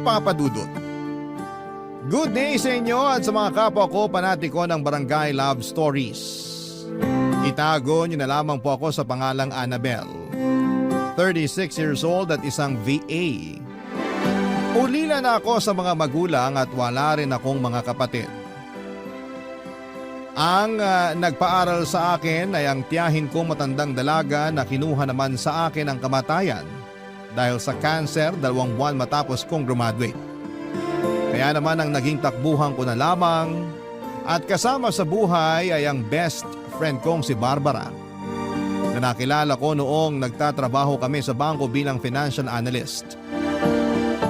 Papa Dudut. Good day sa inyo at sa mga kapwa ko panatiko ng Barangay Love Stories. Itago niyo na lamang po ako sa pangalang Annabel. 36 years old at isang VA. Ulila na ako sa mga magulang at wala rin akong mga kapatid. Ang nagpaaral sa akin ay ang tiyahin ko matandang dalaga na kinuha naman sa akin ang kamatayan dahil sa cancer 2 buwan matapos kong graduate. Kaya naman ang naging takbuhan ko na lamang at kasama sa buhay ay ang best friend kong si Barbara na nakilala ko noong nagtatrabaho kami sa bangko bilang financial analyst.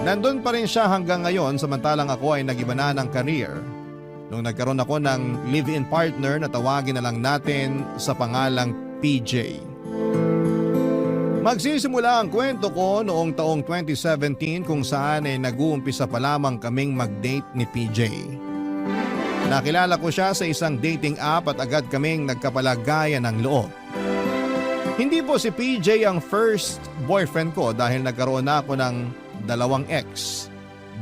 Nandun pa rin siya hanggang ngayon samantalang ako ay nag-iba na ng career nung nagkaroon ako ng live-in partner na tawagin na lang natin sa pangalang PJ. Magsisimula ang kwento ko noong taong 2017 kung saan ay nag-uumpisa pa lamang kaming mag-date ni PJ. Nakilala ko siya sa isang dating app at agad kaming nagkapalagayan ng loob. Hindi po si PJ ang first boyfriend ko dahil nagkaroon na ako ng 2 ex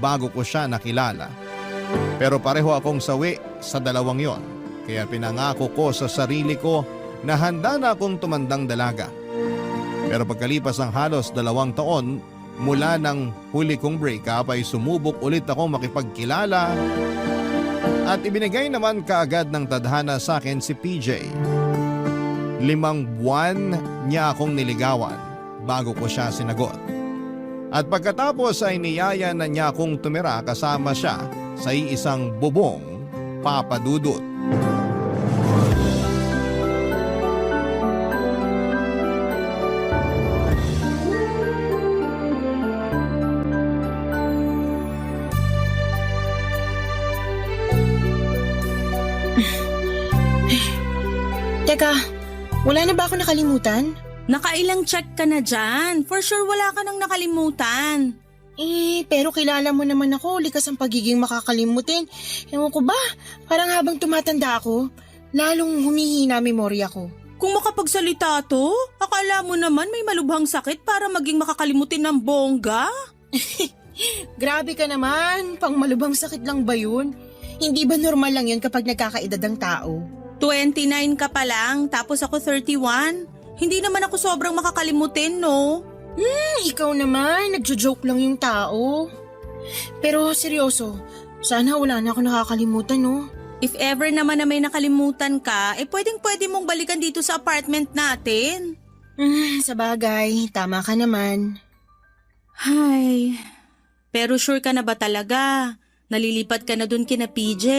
bago ko siya nakilala. Pero pareho akong sawi sa 2 yon, kaya pinangako ko sa sarili ko na handa na akong tumandang dalaga. Pero pagkalipas ng halos 2 taon mula ng huli kong breakup ay sumubok ulit ako makipagkilala at ibinigay naman kaagad ng tadhana sa akin si PJ. 5 buwan niya akong niligawan bago ko siya sinagot. At pagkatapos ay niyaya na niya akong tumira kasama siya sa iisang bubong, Papa Dudut. Teka, wala na ba ako nakalimutan? Nakailang check ka na dyan. For sure wala ka nang nakalimutan. Pero kilala mo naman ako, likas ang pagiging makakalimutin. Ewan ko ba, parang habang tumatanda ako, lalong humihina memorya ko. Kung makapagsalita to, akala mo naman may malubhang sakit para maging makakalimutin ng bongga? Grabe ka naman, pang malubhang sakit lang ba yun? Hindi ba normal lang yun kapag nagkakaedad ang tao? 29 ka pa lang, tapos ako 31. Hindi naman ako sobrang makakalimutin, no? Ikaw naman, nagjo-joke lang yung tao. Pero seryoso, sana wala na ako nakakalimutan, no? If ever naman na may nakalimutan ka, pwedeng-pwede mong balikan dito sa apartment natin. Sa bagay, tama ka naman. Hay, pero sure ka na ba talaga? Nalilipat ka na dun kina PJ?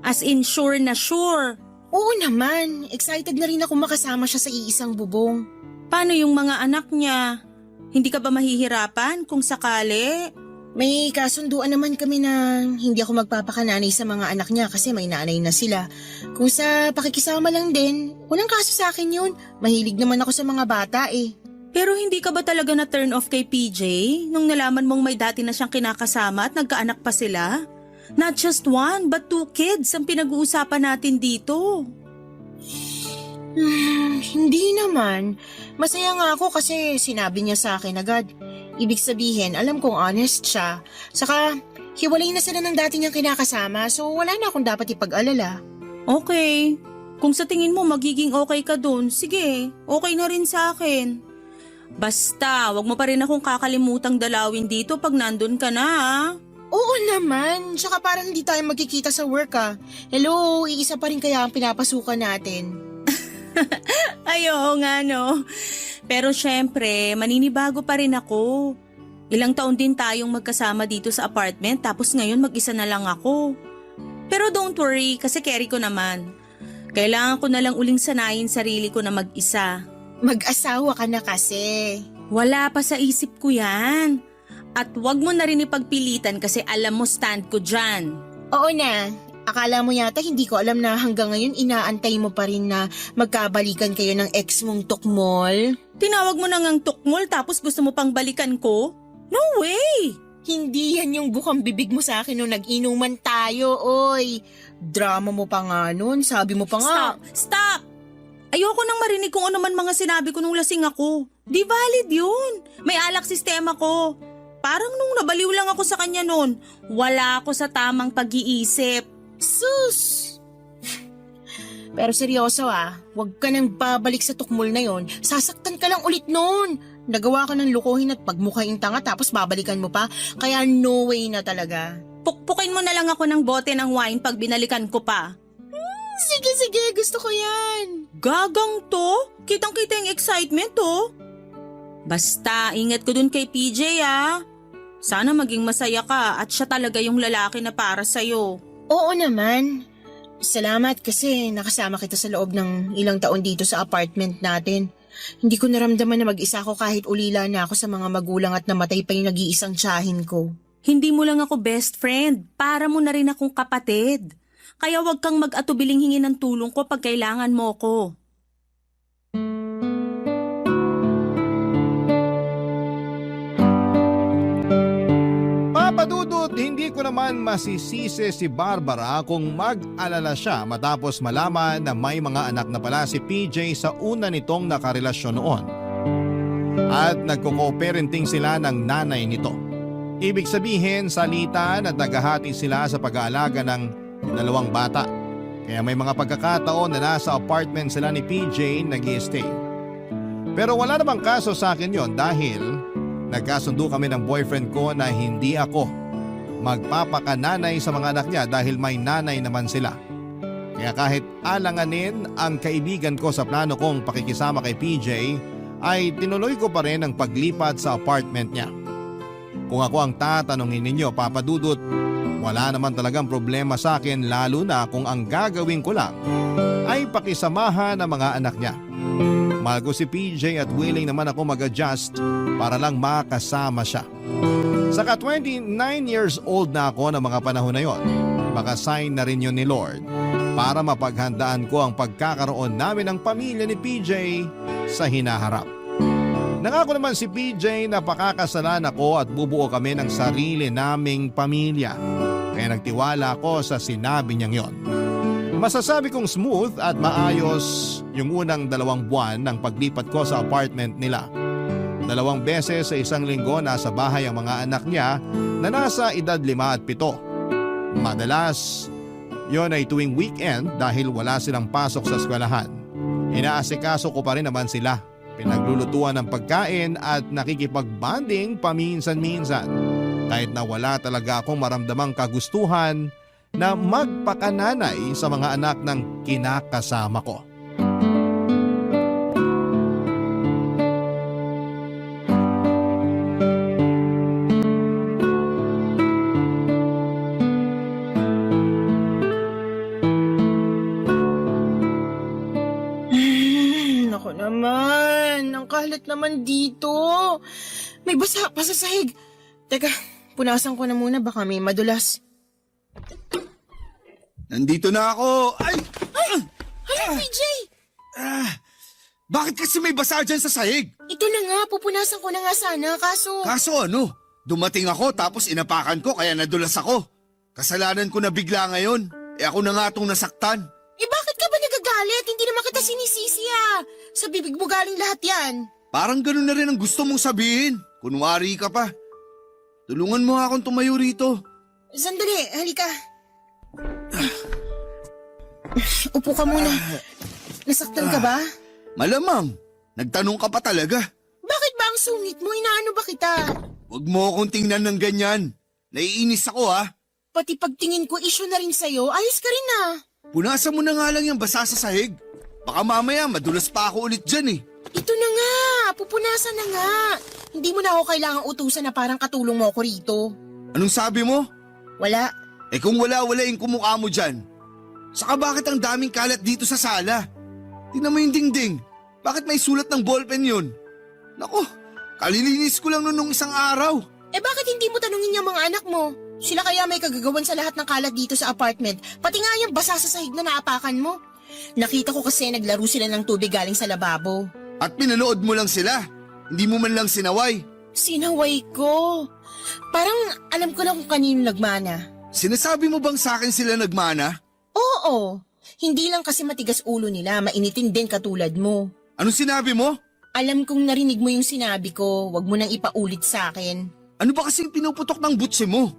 As in sure na sure. Oo naman, excited na rin ako makasama siya sa iisang bubong. Paano yung mga anak niya? Hindi ka ba mahihirapan kung sakali? May kasunduan naman kami na hindi ako magpapakananay sa mga anak niya kasi may nanay na sila. Kung sa pakikisama lang din, walang kaso sa akin yun. Mahilig naman ako sa mga bata eh. Pero hindi ka ba talaga na turn off kay PJ nung nalaman mong may dati na siyang kinakasama at nagkaanak pa sila? Not just 1 but 2 kids ang pinag-uusapan natin dito. Hindi naman. Masaya nga ako kasi sinabi niya sa akin agad. Ibig sabihin, alam kong honest siya. Saka, hiwalay na sila ng dati niyang kinakasama so wala na akong dapat ipag-alala. Okay. Kung sa tingin mo magiging okay ka dun, sige, okay na rin sa akin. Basta, wag mo pa rin akong kakalimutang dalawin dito pag nandun ka na, ha? Oo naman, tsaka parang hindi tayo magkikita sa work Hello, iisa pa rin kaya ang pinapasukan natin. Ay, oo nga no. Pero syempre, maninibago pa rin ako. Ilang taon din tayong magkasama dito sa apartment tapos ngayon mag-isa na lang ako. Pero don't worry kasi carry ko naman. Kailangan ko na lang uling sanayin sarili ko na mag-isa. Mag-asawa ka na kasi. Wala pa sa isip ko yan. At wag mo na rin ipagpilitan kasi alam mo stand ko dyan. Oo na. Akala mo yata hindi ko alam na hanggang ngayon inaantay mo pa rin na magkabalikan kayo ng ex mong tukmol? Tinawag mo na ngang tukmol tapos gusto mo pang balikan ko? No way! Hindi yan yung bukang bibig mo sa akin nung nag-inuman tayo, oy. Drama mo pa nga nun, sabi mo pa nga. Stop! Ayoko nang marinig kung ano man mga sinabi ko nung lasing ako. Di valid yun. May alak sistema ko. Parang nung nabaliw lang ako sa kanya noon, wala ako sa tamang pag-iisip. Sus! Pero seryoso huwag ka nang babalik sa tukmol na yon. Sasaktan ka lang ulit noon. Nagawa ka ng lukuhin at pagmukhaing tanga tapos babalikan mo pa. Kaya no way na talaga. Pukpukin mo na lang ako ng bote ng wine pag binalikan ko pa. Sige, gusto ko yan. Gagang to? Kitang-kita yung excitement to. Basta, ingat ko dun kay PJ Sana maging masaya ka at siya talaga yung lalaki na para sa'yo. Oo naman. Salamat kasi nakasama kita sa loob ng ilang taon dito sa apartment natin. Hindi ko naramdaman na mag-isa ako kahit ulila na ako sa mga magulang at namatay pa yung nag-iisang tiyahin ko. Hindi mo lang ako best friend, para mo na rin akong kapatid. Kaya wag kang mag-atubiling hingi ng tulong ko pag kailangan mo ko. Papadudot, hindi ko naman masisisi si Barbara kung mag-alala siya matapos malaman na may mga anak na pala si PJ sa una nitong nakarelasyon noon. At nagko-co-parenting sila ng nanay nito. Ibig sabihin, salitan at naghahati sila sa pag-aalaga ng dalawang bata. Kaya may mga pagkakataon na nasa apartment sila ni PJ nag-i-stay. Pero wala namang kaso sa akin yon dahil nagkasundo kami ng boyfriend ko na hindi ako magpapakananay sa mga anak niya dahil may nanay naman sila. Kaya kahit alanganin ang kaibigan ko sa plano kong pakikisama kay PJ, ay tinuloy ko pa rin ang paglipat sa apartment niya. Kung ako ang tatanungin ninyo, Papadudot, wala naman talagang problema sa akin lalo na kung ang gagawin ko lang ay pakisamahan ang mga anak niya. Mahal ko si PJ at willing naman ako mag-adjust para lang makasama siya. Saka 29 years old na ako ng mga panahon na yon. Baka sign na rin yun ni Lord para mapaghandaan ko ang pagkakaroon namin ng pamilya ni PJ sa hinaharap. Nangako naman si PJ na pakakasalan ako at bubuo kami ng sarili naming pamilya. Kaya nagtiwala ako sa sinabi niyang yon. Masasabi kong smooth at maayos yung unang 2 buwan ng paglipat ko sa apartment nila. 2 beses sa isang linggo nasa bahay ang mga anak niya na nasa edad 5 at 7. Madalas, yon ay tuwing weekend dahil wala silang pasok sa eskwelahan. Inaasikaso ko pa rin naman sila. Pinaglulutuan ng pagkain at nakikipag-bonding paminsan-minsan. Kahit na wala talaga akong maramdamang kagustuhan na magpakananay sa mga anak ng kinakasama ko. Naku naman, ang kalat naman dito. May basa pa sa sahig. Teka, punasan ko na muna baka may madulas. Nandito na ako! Ay! Hala, PJ! Bakit kasi may basa dyan sa sahig? Ito na nga, pupunasan ko na nga sana, kaso... Kaso ano? Dumating ako tapos inapakan ko kaya nadulas ako. Kasalanan ko na bigla ngayon. Ako na nga itong nasaktan. Bakit ka ba nagagalit? Hindi naman kita sinisisi Sa bibig mo galing lahat yan. Parang ganun na rin ang gusto mong sabihin. Kunwari ka pa. Tulungan mo akong tumayo rito. Sandali, halika. Upo ka muna. Nasaktan ka ba? Malamang. Nagtanong ka pa talaga. Bakit ba ang sungit mo? Inaano ba kita? Huwag mo akong tingnan ng ganyan. Naiinis ako Pati pagtingin ko issue na rin sa'yo, ayos ka rin Punasan mo na nga lang yung basa sa sahig. Baka mamaya madulas pa ako ulit dyan Ito na nga, pupunasan na nga. Hindi mo na ako kailangang utusan na parang katulong mo ako rito. Anong sabi mo? Wala. Kung wala-walain kumukha mo dyan. Saka bakit ang daming kalat dito sa sala? Tingnan mo yung dingding. Bakit may sulat ng ballpen yun? Naku, kalilinis ko lang nung isang araw. Bakit hindi mo tanungin yung mga anak mo? Sila kaya may kagagawan sa lahat ng kalat dito sa apartment. Pati nga yung basa sa sahig na naapakan mo. Nakita ko kasi naglaro sila ng tubig galing sa lababo. At pinanood mo lang sila. Hindi mo man lang sinaway. Sinaway ko. Parang alam ko na kung kanino nagmana. Sinasabi mo bang sa akin sila nagmana? Oo. Hindi lang kasi matigas ulo nila, mainitin din katulad mo. Anong sinabi mo? Alam kong narinig mo yung sinabi ko, wag mo nang ipaulit sa akin. Ano ba kasing pinuputok ng butsi mo?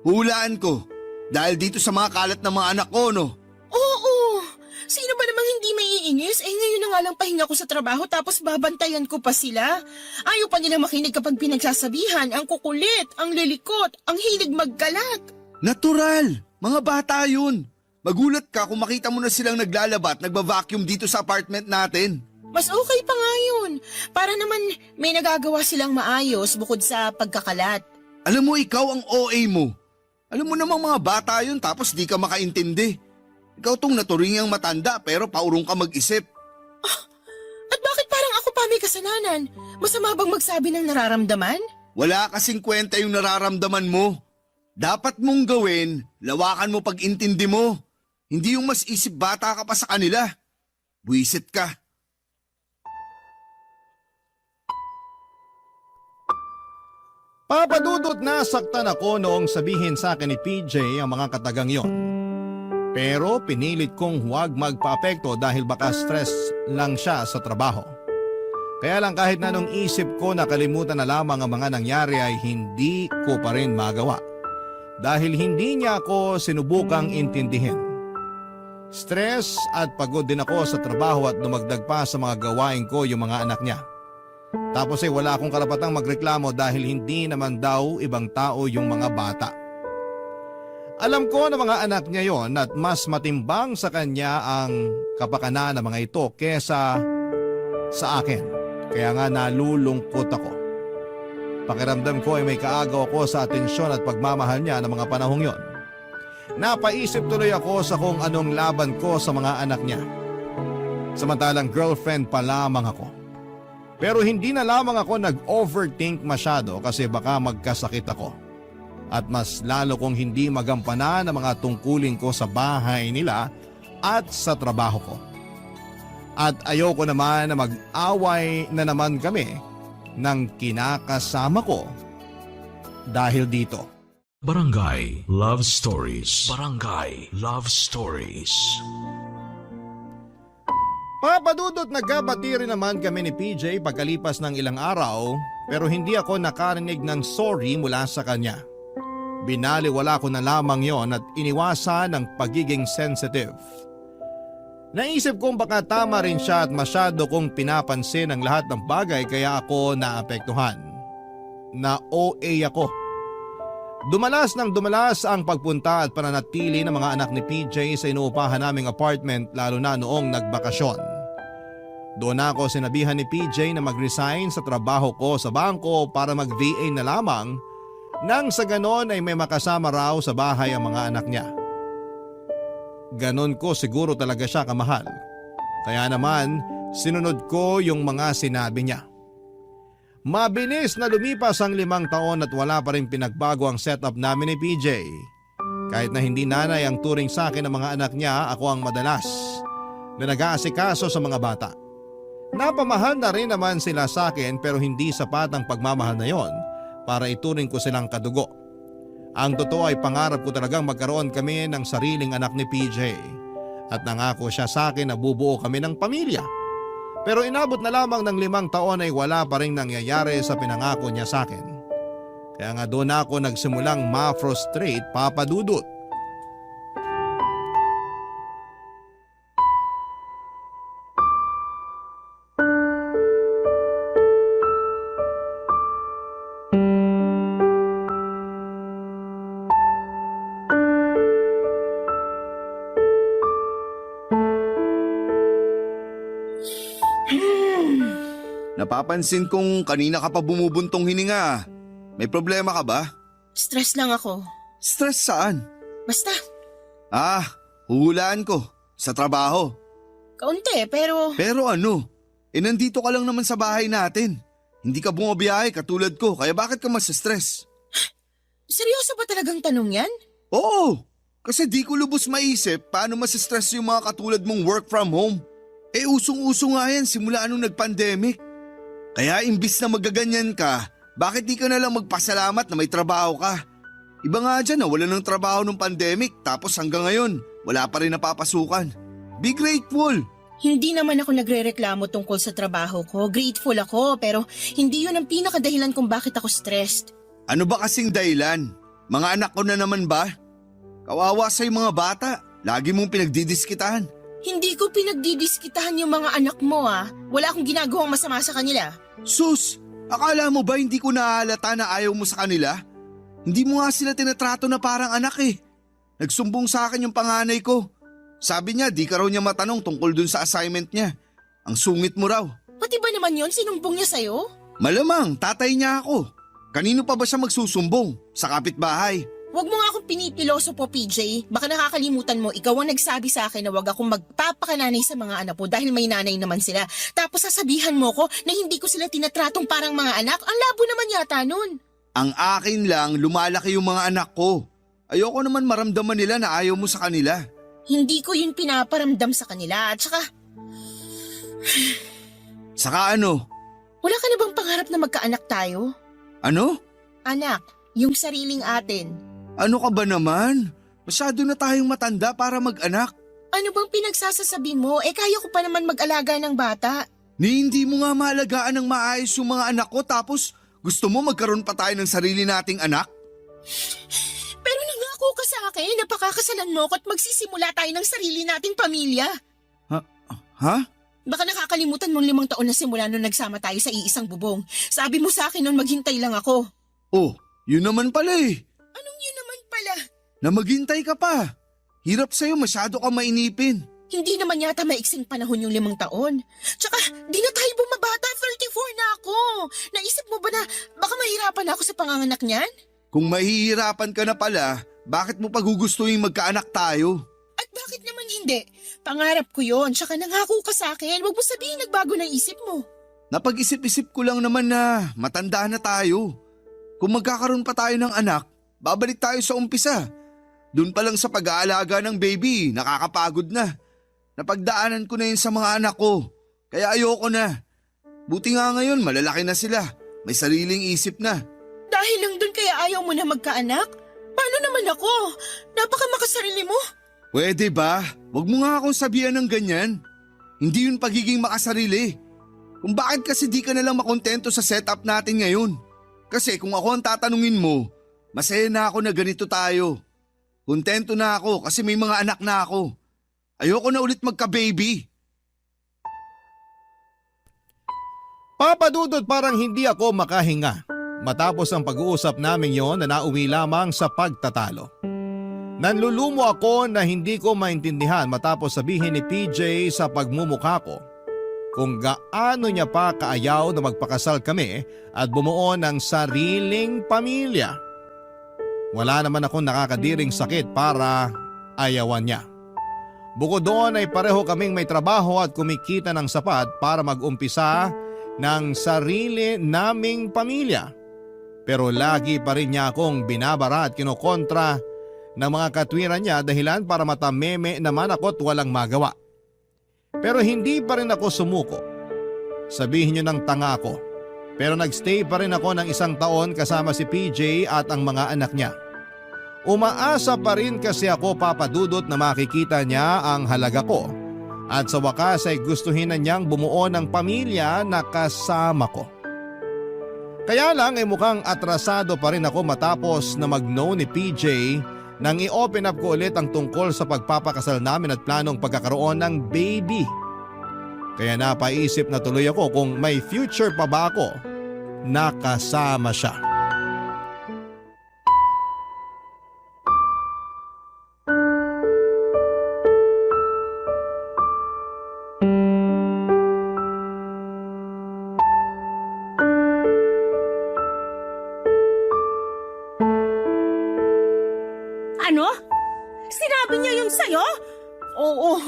Hulaan ko. Dahil dito sa mga kalat ng mga anak ko, no? Oo! Sino ba namang hindi maiinis? Ngayon na nga lang pahinga ko sa trabaho tapos babantayan ko pa sila. Ayaw pa nila makinig kapag pinagsasabihan, ang kukulit, ang lilikot, ang hilig magkalat. Natural! Mga bata yun. Magulat ka kung makita mo na silang naglalaba at nagba-vacuum dito sa apartment natin. Mas okay pa nga yun. Para naman may nagagawa silang maayos bukod sa pagkakalat. Alam mo, ikaw ang OA mo. Alam mo namang mga bata yun tapos di ka makaintindi. Ikaw tong naturingang matanda pero paurong ka mag-isip. At bakit parang ako pa may kasalanan? Masama bang magsabi ng nararamdaman? Wala kasing kwenta yung nararamdaman mo. Dapat mong gawin, lawakan mo pag-intindi mo. Hindi yung mas isip bata ka pa sa kanila. Buwisit ka. Papadudot na saktan ako noong sabihin sa akin ni PJ ang mga katagang yon. Pero pinilit kong huwag magpaapekto dahil baka stress lang siya sa trabaho. Kaya lang kahit na nung isip ko nakalimutan na lamang ang mga nangyari ay hindi ko pa rin magawa. Dahil hindi niya ako sinubukang intindihin. Stress at pagod din ako sa trabaho at dumagdag pa sa mga gawain ko yung mga anak niya. Tapos ay wala akong karapatang magreklamo dahil hindi naman daw ibang tao yung mga bata. Alam ko na mga anak niya yon at mas matimbang sa kanya ang kapakanan ng mga ito kesa sa akin. Kaya nga nalulungkot ako. Pakiramdam ko ay may kaagaw ako sa atensyon at pagmamahal niya ng mga panahong yon. Napaisip tuloy ako sa kung anong laban ko sa mga anak niya. Samantalang girlfriend pa lamang ako. Pero hindi na lamang ako nag-overthink masyado kasi baka magkasakit ako. At mas lalo kong hindi magampanan ang mga tungkulin ko sa bahay nila at sa trabaho ko. At ayoko naman na mag-away na naman kami ng kinakasama ko dahil dito. Barangay Love Stories. Barangay Love Stories. Papadudot nagkabati rin naman kami ni PJ pagkalipas ng ilang araw pero hindi ako nakarinig ng sorry mula sa kanya. Binaliwala ko na lamang yon at iniwasan ang pagiging sensitive. Naisip kong baka tama rin siya at masyado kong pinapansin ang lahat ng bagay kaya ako naapektuhan. Na OA ako. Dumalas ang pagpunta at pananatili ng mga anak ni PJ sa inuupahan naming apartment lalo na noong nagbakasyon. Doon ako sinabihan ni PJ na mag-resign sa trabaho ko sa bangko para mag-VA na lamang nang sa ganon ay may makasama raw sa bahay ang mga anak niya. Ganon ko siguro talaga siya kamahal. Kaya naman sinunod ko yung mga sinabi niya. Mabilis na lumipas ang 5 taon at wala pa rin pinagbago ang setup namin ni PJ. Kahit na hindi nanay ang turing sa akin ng mga anak niya, ako ang madalas na nag-aasikaso sa mga bata. Napamahal na rin naman sila sa akin pero hindi sapat ang pagmamahal na yon para ituring ko silang kadugo. Ang totoo ay pangarap ko talagang magkaroon kami ng sariling anak ni PJ at nangako siya sa akin na bubuo kami ng pamilya. Pero inabot na lamang ng 5 taon ay wala pa rin nangyayari sa pinangako niya sa akin. Kaya nga doon ako nagsimulang ma-frustrate, papadudot. Napapansin kong kanina ka pa bumubuntong hininga. May problema ka ba? Stress lang ako. Stress saan? Basta, Huhulaan ko. Sa trabaho. kaunti pero Pero ano? Nandito ka lang naman sa bahay natin. Hindi ka bumabiyahe katulad ko, kaya bakit ka mas stress? seryoso ba talagang tanong yan? Oo, kasi di ko lubos maisip paano mas stress yung mga katulad mong work from home. Usong-uso nga yan simula nung nag-pandemic. Kaya imbis na magaganyan ka, bakit di ka na lang magpasalamat na may trabaho ka? Iba nga dyan na wala ng trabaho nung pandemic tapos hanggang ngayon, wala pa rin napapasukan. Be grateful! Hindi naman ako nagrereklamo tungkol sa trabaho ko. Grateful ako pero hindi yun ang pinakadahilan kung bakit ako stressed. Ano ba kasing dahilan? Mga anak ko na naman ba? Kawawa sa'yo mga bata. Lagi mong pinagdidiskitahan. Hindi ko pinagdidiskitahan yung mga anak mo Wala akong ginagawang masama sa kanila. Sus, akala mo ba hindi ko nahalata na ayaw mo sa kanila? Hindi mo nga sila tinatrato na parang anak eh. Nagsumbong sa akin yung panganay ko. Sabi niya di ka raw niya matanong tungkol dun sa assignment niya. Ang sungit mo raw. Pati ba naman yon sinumbong niya sa'yo? Malamang, tatay niya ako. Kanino pa ba siya magsusumbong? Sa kapitbahay. Huwag mo nga akong pinipiloso po, PJ. Baka nakakalimutan mo, ikaw ang nagsabi sa akin na huwag akong magpapakananay sa mga anak mo dahil may nanay naman sila. Tapos sasabihan mo ko na hindi ko sila tinatratong parang mga anak. Ang labo naman yata nun. Ang akin lang, lumalaki yung mga anak ko. Ayoko naman maramdaman nila na ayaw mo sa kanila. Hindi ko yun pinaparamdam sa kanila. At saka, Saka ano? wala ka na bang pangarap na magkaanak tayo? Ano? Anak, yung sariling atin. Ano ka ba naman? Masyado na tayong matanda para mag-anak. Ano bang pinagsasasabi mo? Kaya ko pa naman mag-alaga ng bata. Ni hindi mo nga maalagaan ng maayos yung mga anak ko tapos gusto mo magkaroon pa tayo ng sarili nating anak? Pero nangako ka sa akin na pakakasalan mo ko at magsisimula tayo ng sarili nating pamilya. Ha? Baka nakakalimutan mong 5 taon na simula nung nagsama tayo sa iisang bubong. Sabi mo sa akin noon maghintay lang ako. Oh, yun naman pala eh. Anong yun naman pala? Na maghintay ka pa. Hirap sa'yo, masyado ka mainipin. Hindi naman yata maiksing panahon yung 5 taon. Tsaka, di na tayo bumabata, 34 na ako. Naisip mo ba na baka mahirapan ako sa panganganak niyan? Kung mahihirapan ka na pala, bakit mo pagugustuhin magkaanak tayo? At bakit naman hindi? Pangarap ko yon, tsaka nangako ka sa akin. Huwag mo sabihin nagbago ng isip mo. Napag-isip-isip ko lang naman na matanda na tayo. Kung magkakaroon pa tayo ng anak, babalik tayo sa umpisa. Doon pa lang sa pag-aalaga ng baby, nakakapagod na. Napagdaanan ko na yun sa mga anak ko, kaya ayoko na. Buti nga ngayon, malalaki na sila. May sariling isip na. Dahil lang dun kaya ayaw mo na magkaanak? Paano naman ako? Napaka makasarili mo. Pwede ba? Huwag mo nga akong sabihan ng ganyan. Hindi yun pagiging makasarili. Kung bakit kasi di ka nalang makontento sa setup natin ngayon. Kasi kung ako ang tatanungin mo, masaya na ako na ganito tayo. Kontento na ako kasi may mga anak na ako. Ayoko na ulit magka-baby. Papadudot parang hindi ako makahinga matapos ang pag-uusap namin yon na nauwi lamang sa pagtatalo. Nanlulumo ako na hindi ko maintindihan matapos sabihin ni PJ sa pagmumukha ko kung gaano niya pa kaayaw na magpakasal kami at bumuo ng sariling pamilya. Wala naman akong nakakadiring sakit para ayawan niya. Bukod doon ay pareho kaming may trabaho at kumikita ng sapat para mag-umpisa ng sarili naming pamilya. Pero lagi pa rin niya akong binabara at kinokontra ng mga katwiran niya dahilan para matameme naman ako at walang magawa. Pero hindi pa rin ako sumuko. Sabihin niyo ng tanga ako. Pero nagstay pa rin ako ng 1 taon kasama si PJ at ang mga anak niya. Umaasa pa rin kasi ako, Papadudot, na makikita niya ang halaga ko. At sa wakas ay gustuhin na niyang bumuo ng pamilya na kasama ko. Kaya lang ay mukhang atrasado pa rin ako matapos na mag-no ni PJ nang i-open up ko ulit ang tungkol sa pagpapakasal namin at planong pagkakaroon ng baby. Kaya napaisip na tuloy ako kung may future pa ba ako na kasama siya. Ano? Sinabi niya yun sa'yo? Oo.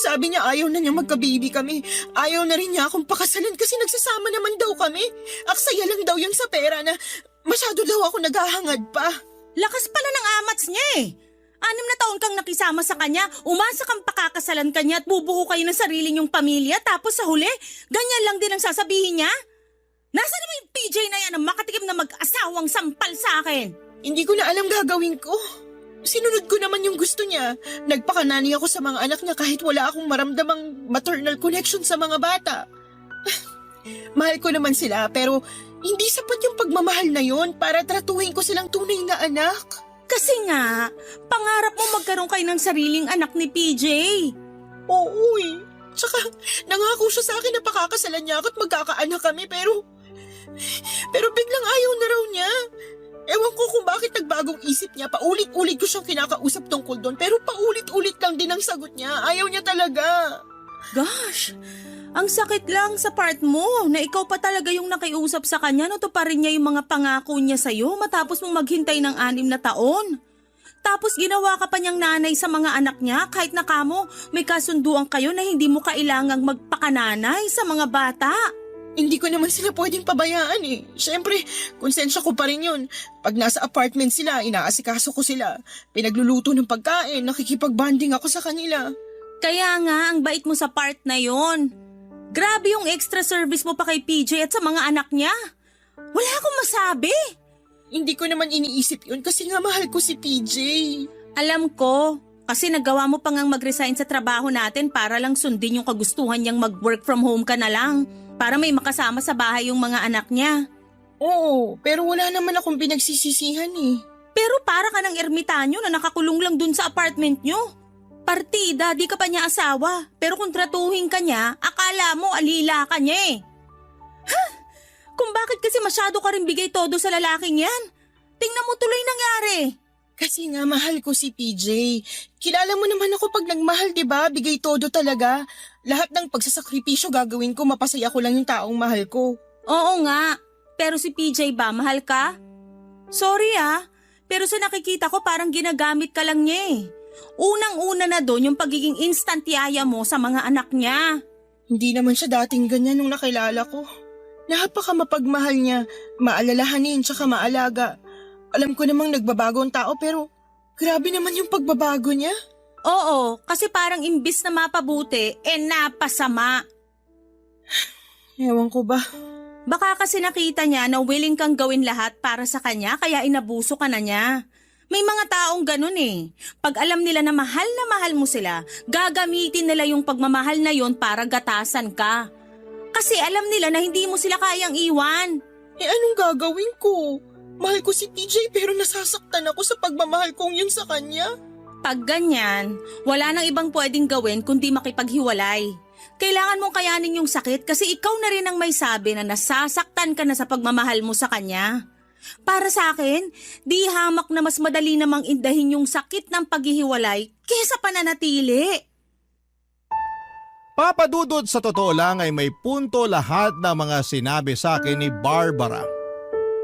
Sabi niya ayaw na niya magka-baby kami. Ayaw na rin niya akong pakasalan kasi nagsasama naman daw kami. Aksaya lang daw yun sa pera na masyado daw ako naghahangad pa. Lakas pala ng amats niya eh. 6 na taon kang nakisama sa kanya, umasa kang pakakasalan kanya at bubuo kayo ng sarili niyong pamilya tapos sa huli, ganyan lang din ang sasabihin niya? Nasa naman yung PJ na yan ang makatikim na mag-asawang sampal sa akin? Hindi ko na alam gagawin ko. Sinunod ko naman yung gusto niya. Nagpakanani ako sa mga anak niya kahit wala akong maramdamang maternal connection sa mga bata. Mahal ko naman sila pero Hindi sapat yung pagmamahal na yon para tratuhin ko silang tunay na anak. Kasi nga, pangarap mo magkaroon kayo ng sariling anak ni PJ. Oo eh. Tsaka nangako siya sa akin na pakakasalan niya ako at magkakaanak kami pero biglang ayaw na raw niya. Ewan ko kung bakit nagbagong isip niya. Paulit-ulit ko siyang kinakausap tungkol doon pero paulit-ulit lang din ang sagot niya. Ayaw niya talaga. Gosh, ang sakit lang sa part mo na ikaw pa talaga yung nakiusap sa kanya na tuparin niya yung mga pangako niya sa'yo matapos mong maghintay ng 6 na taon. Tapos ginawa ka pa niyang nanay sa mga anak niya kahit na kamo may kasunduan kayo na hindi mo kailangang magpakananay sa mga bata. Hindi ko naman sila pwedeng pabayaan eh. Siyempre, konsensya ko pa rin yun. Pag nasa apartment sila, inaasikaso ko sila. Pinagluluto ng pagkain, nakikipag-bonding ako sa kanila. Kaya nga, ang bait mo sa part na yon. Grabe yung extra service mo pa kay PJ at sa mga anak niya. Wala akong masabi. Hindi ko naman iniisip yun kasi nga mahal ko si PJ. Alam ko, kasi nagawa mo pa ngang mag-resign sa trabaho natin para lang sundin yung kagustuhan niyang mag-work from home ka na lang. Para may makasama sa bahay yung mga anak niya. Oo, pero wala naman akong pinagsisisihan eh. Pero para ka ng ermitanyo na nakakulong lang dun sa apartment nyo. Partida, di ka pa niya asawa. Pero kung tratuhin ka niya, akala mo alila ka niya eh. Ha? Kung bakit kasi masyado ka rin bigay todo sa lalaking yan? Tingnan mo tuloy nangyari. Kasi nga mahal ko si PJ. Kilala mo naman ako pag nagmahal, 'di ba? Bigay todo talaga. Lahat ng pagsasakripisyo gagawin ko, mapasaya ko lang yung taong mahal ko. Oo nga, pero si PJ ba, mahal ka? Sorry pero sa nakikita ko parang ginagamit ka lang niya eh. Unang-una na doon yung pagiging instant yaya mo sa mga anak niya. Hindi naman siya dating ganyan nung nakilala ko. Napaka mapagmahal niya, maalalahanin tsaka maalaga. Alam ko namang nagbabago ang tao pero grabe naman yung pagbabago niya. Oo, kasi parang imbis na mapabuti, napasama. Ewan ko ba? Baka kasi nakita niya na willing kang gawin lahat para sa kanya kaya inabuso ka na niya. May mga taong ganun eh. Pag alam nila na mahal mo sila, gagamitin nila yung pagmamahal na yon para gatasan ka. Kasi alam nila na hindi mo sila kayang iwan. Anong gagawin ko? Mahal ko si PJ pero nasasaktan ako sa pagmamahal kong yun sa kanya. Pag ganyan, wala nang ibang pwedeng gawin kundi makipaghiwalay. Kailangan mong kayanin yung sakit kasi ikaw na rin ang may sabi na nasasaktan ka na sa pagmamahal mo sa kanya. Para sa akin, di hamak na mas madali namang indahin yung sakit ng paghihiwalay kesa pananatili. Papadudod sa totoo lang ay may punto lahat ng mga sinabi sa akin ni Barbara.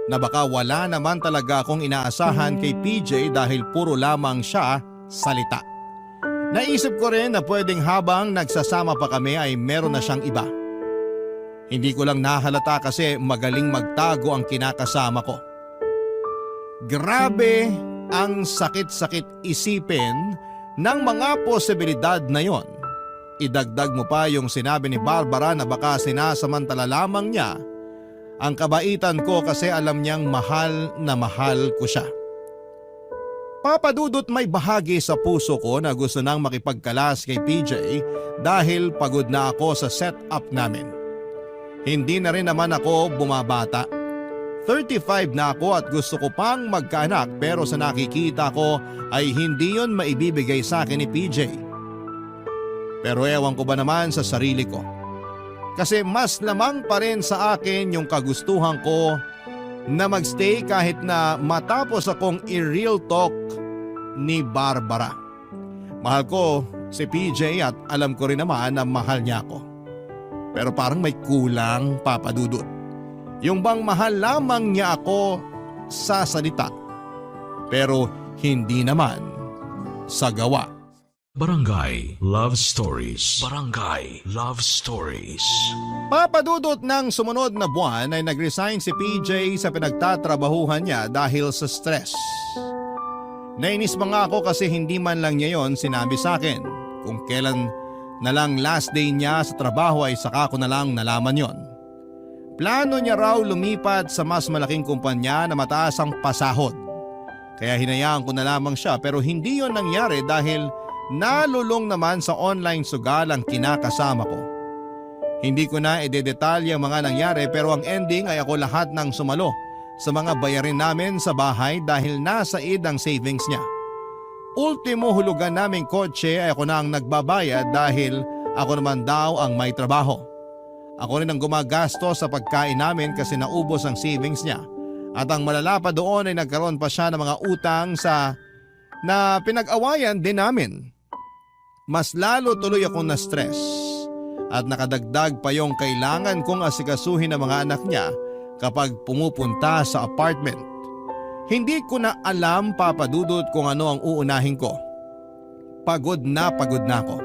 Na baka wala naman talaga akong inaasahan kay PJ dahil puro lamang siya salita. Naisip ko rin na pwedeng habang nagsasama pa kami ay meron na siyang iba. Hindi ko lang nahalata kasi magaling magtago ang kinakasama ko. Grabe ang sakit-sakit isipin ng mga posibilidad na yon. Idagdag mo pa yung sinabi ni Barbara na baka sinasamantala lamang niya ang kabaitan ko kasi alam niyang mahal na mahal ko siya. Papadudot may bahagi sa puso ko na gusto nang makipagkalas kay PJ dahil pagod na ako sa setup namin. Hindi na rin naman ako bumabata. 35 na ako at gusto ko pang magkaanak pero sa nakikita ko ay hindi yon maibibigay sa akin ni PJ. Pero ewan ko ba naman sa sarili ko. Kasi mas lamang pa rin sa akin yung kagustuhan ko na magstay kahit na matapos akong i-real talk ni Barbara. Mahal ko si PJ at alam ko rin naman na mahal niya ako. Pero parang may kulang, Papadudot. Yung bang mahal lamang niya ako sa salita pero hindi naman sa gawa. Barangay Love Stories. Barangay Love Stories. Papadudot ng sumunod na buwan ay nag-resign si PJ sa pinagtatrabahuhan niya dahil sa stress. Nainis pa nga ako kasi hindi man lang niya yon sinabi sa akin. Kung kailan na lang last day niya sa trabaho ay saka ko na lang nalaman yon. Plano niya raw lumipat sa mas malaking kumpanya na mataas ang pasahod. Kaya hinayaan ko na lamang siya pero hindi yon nangyari dahil nalulong naman sa online sugal ang kinakasama ko. Hindi ko na idedetalye ang mga nangyari pero ang ending ay ako lahat ng sumalo sa mga bayarin namin sa bahay dahil nasa id ang savings niya. Ultimo hulugan naming kotse ay ako na ang nagbabayad dahil ako naman daw ang may trabaho. Ako rin ang gumagastos sa pagkain namin kasi naubos ang savings niya. At ang malala pa doon ay nagkaroon pa siya ng mga utang na pinag-awayan din namin. Mas lalo tuloy akong na-stress at nakadagdag pa yung kailangan kong asikasuhin ng mga anak niya kapag pumupunta sa apartment. Hindi ko na alam, Papa Dudut, kung ano ang uunahin ko. Pagod na ako.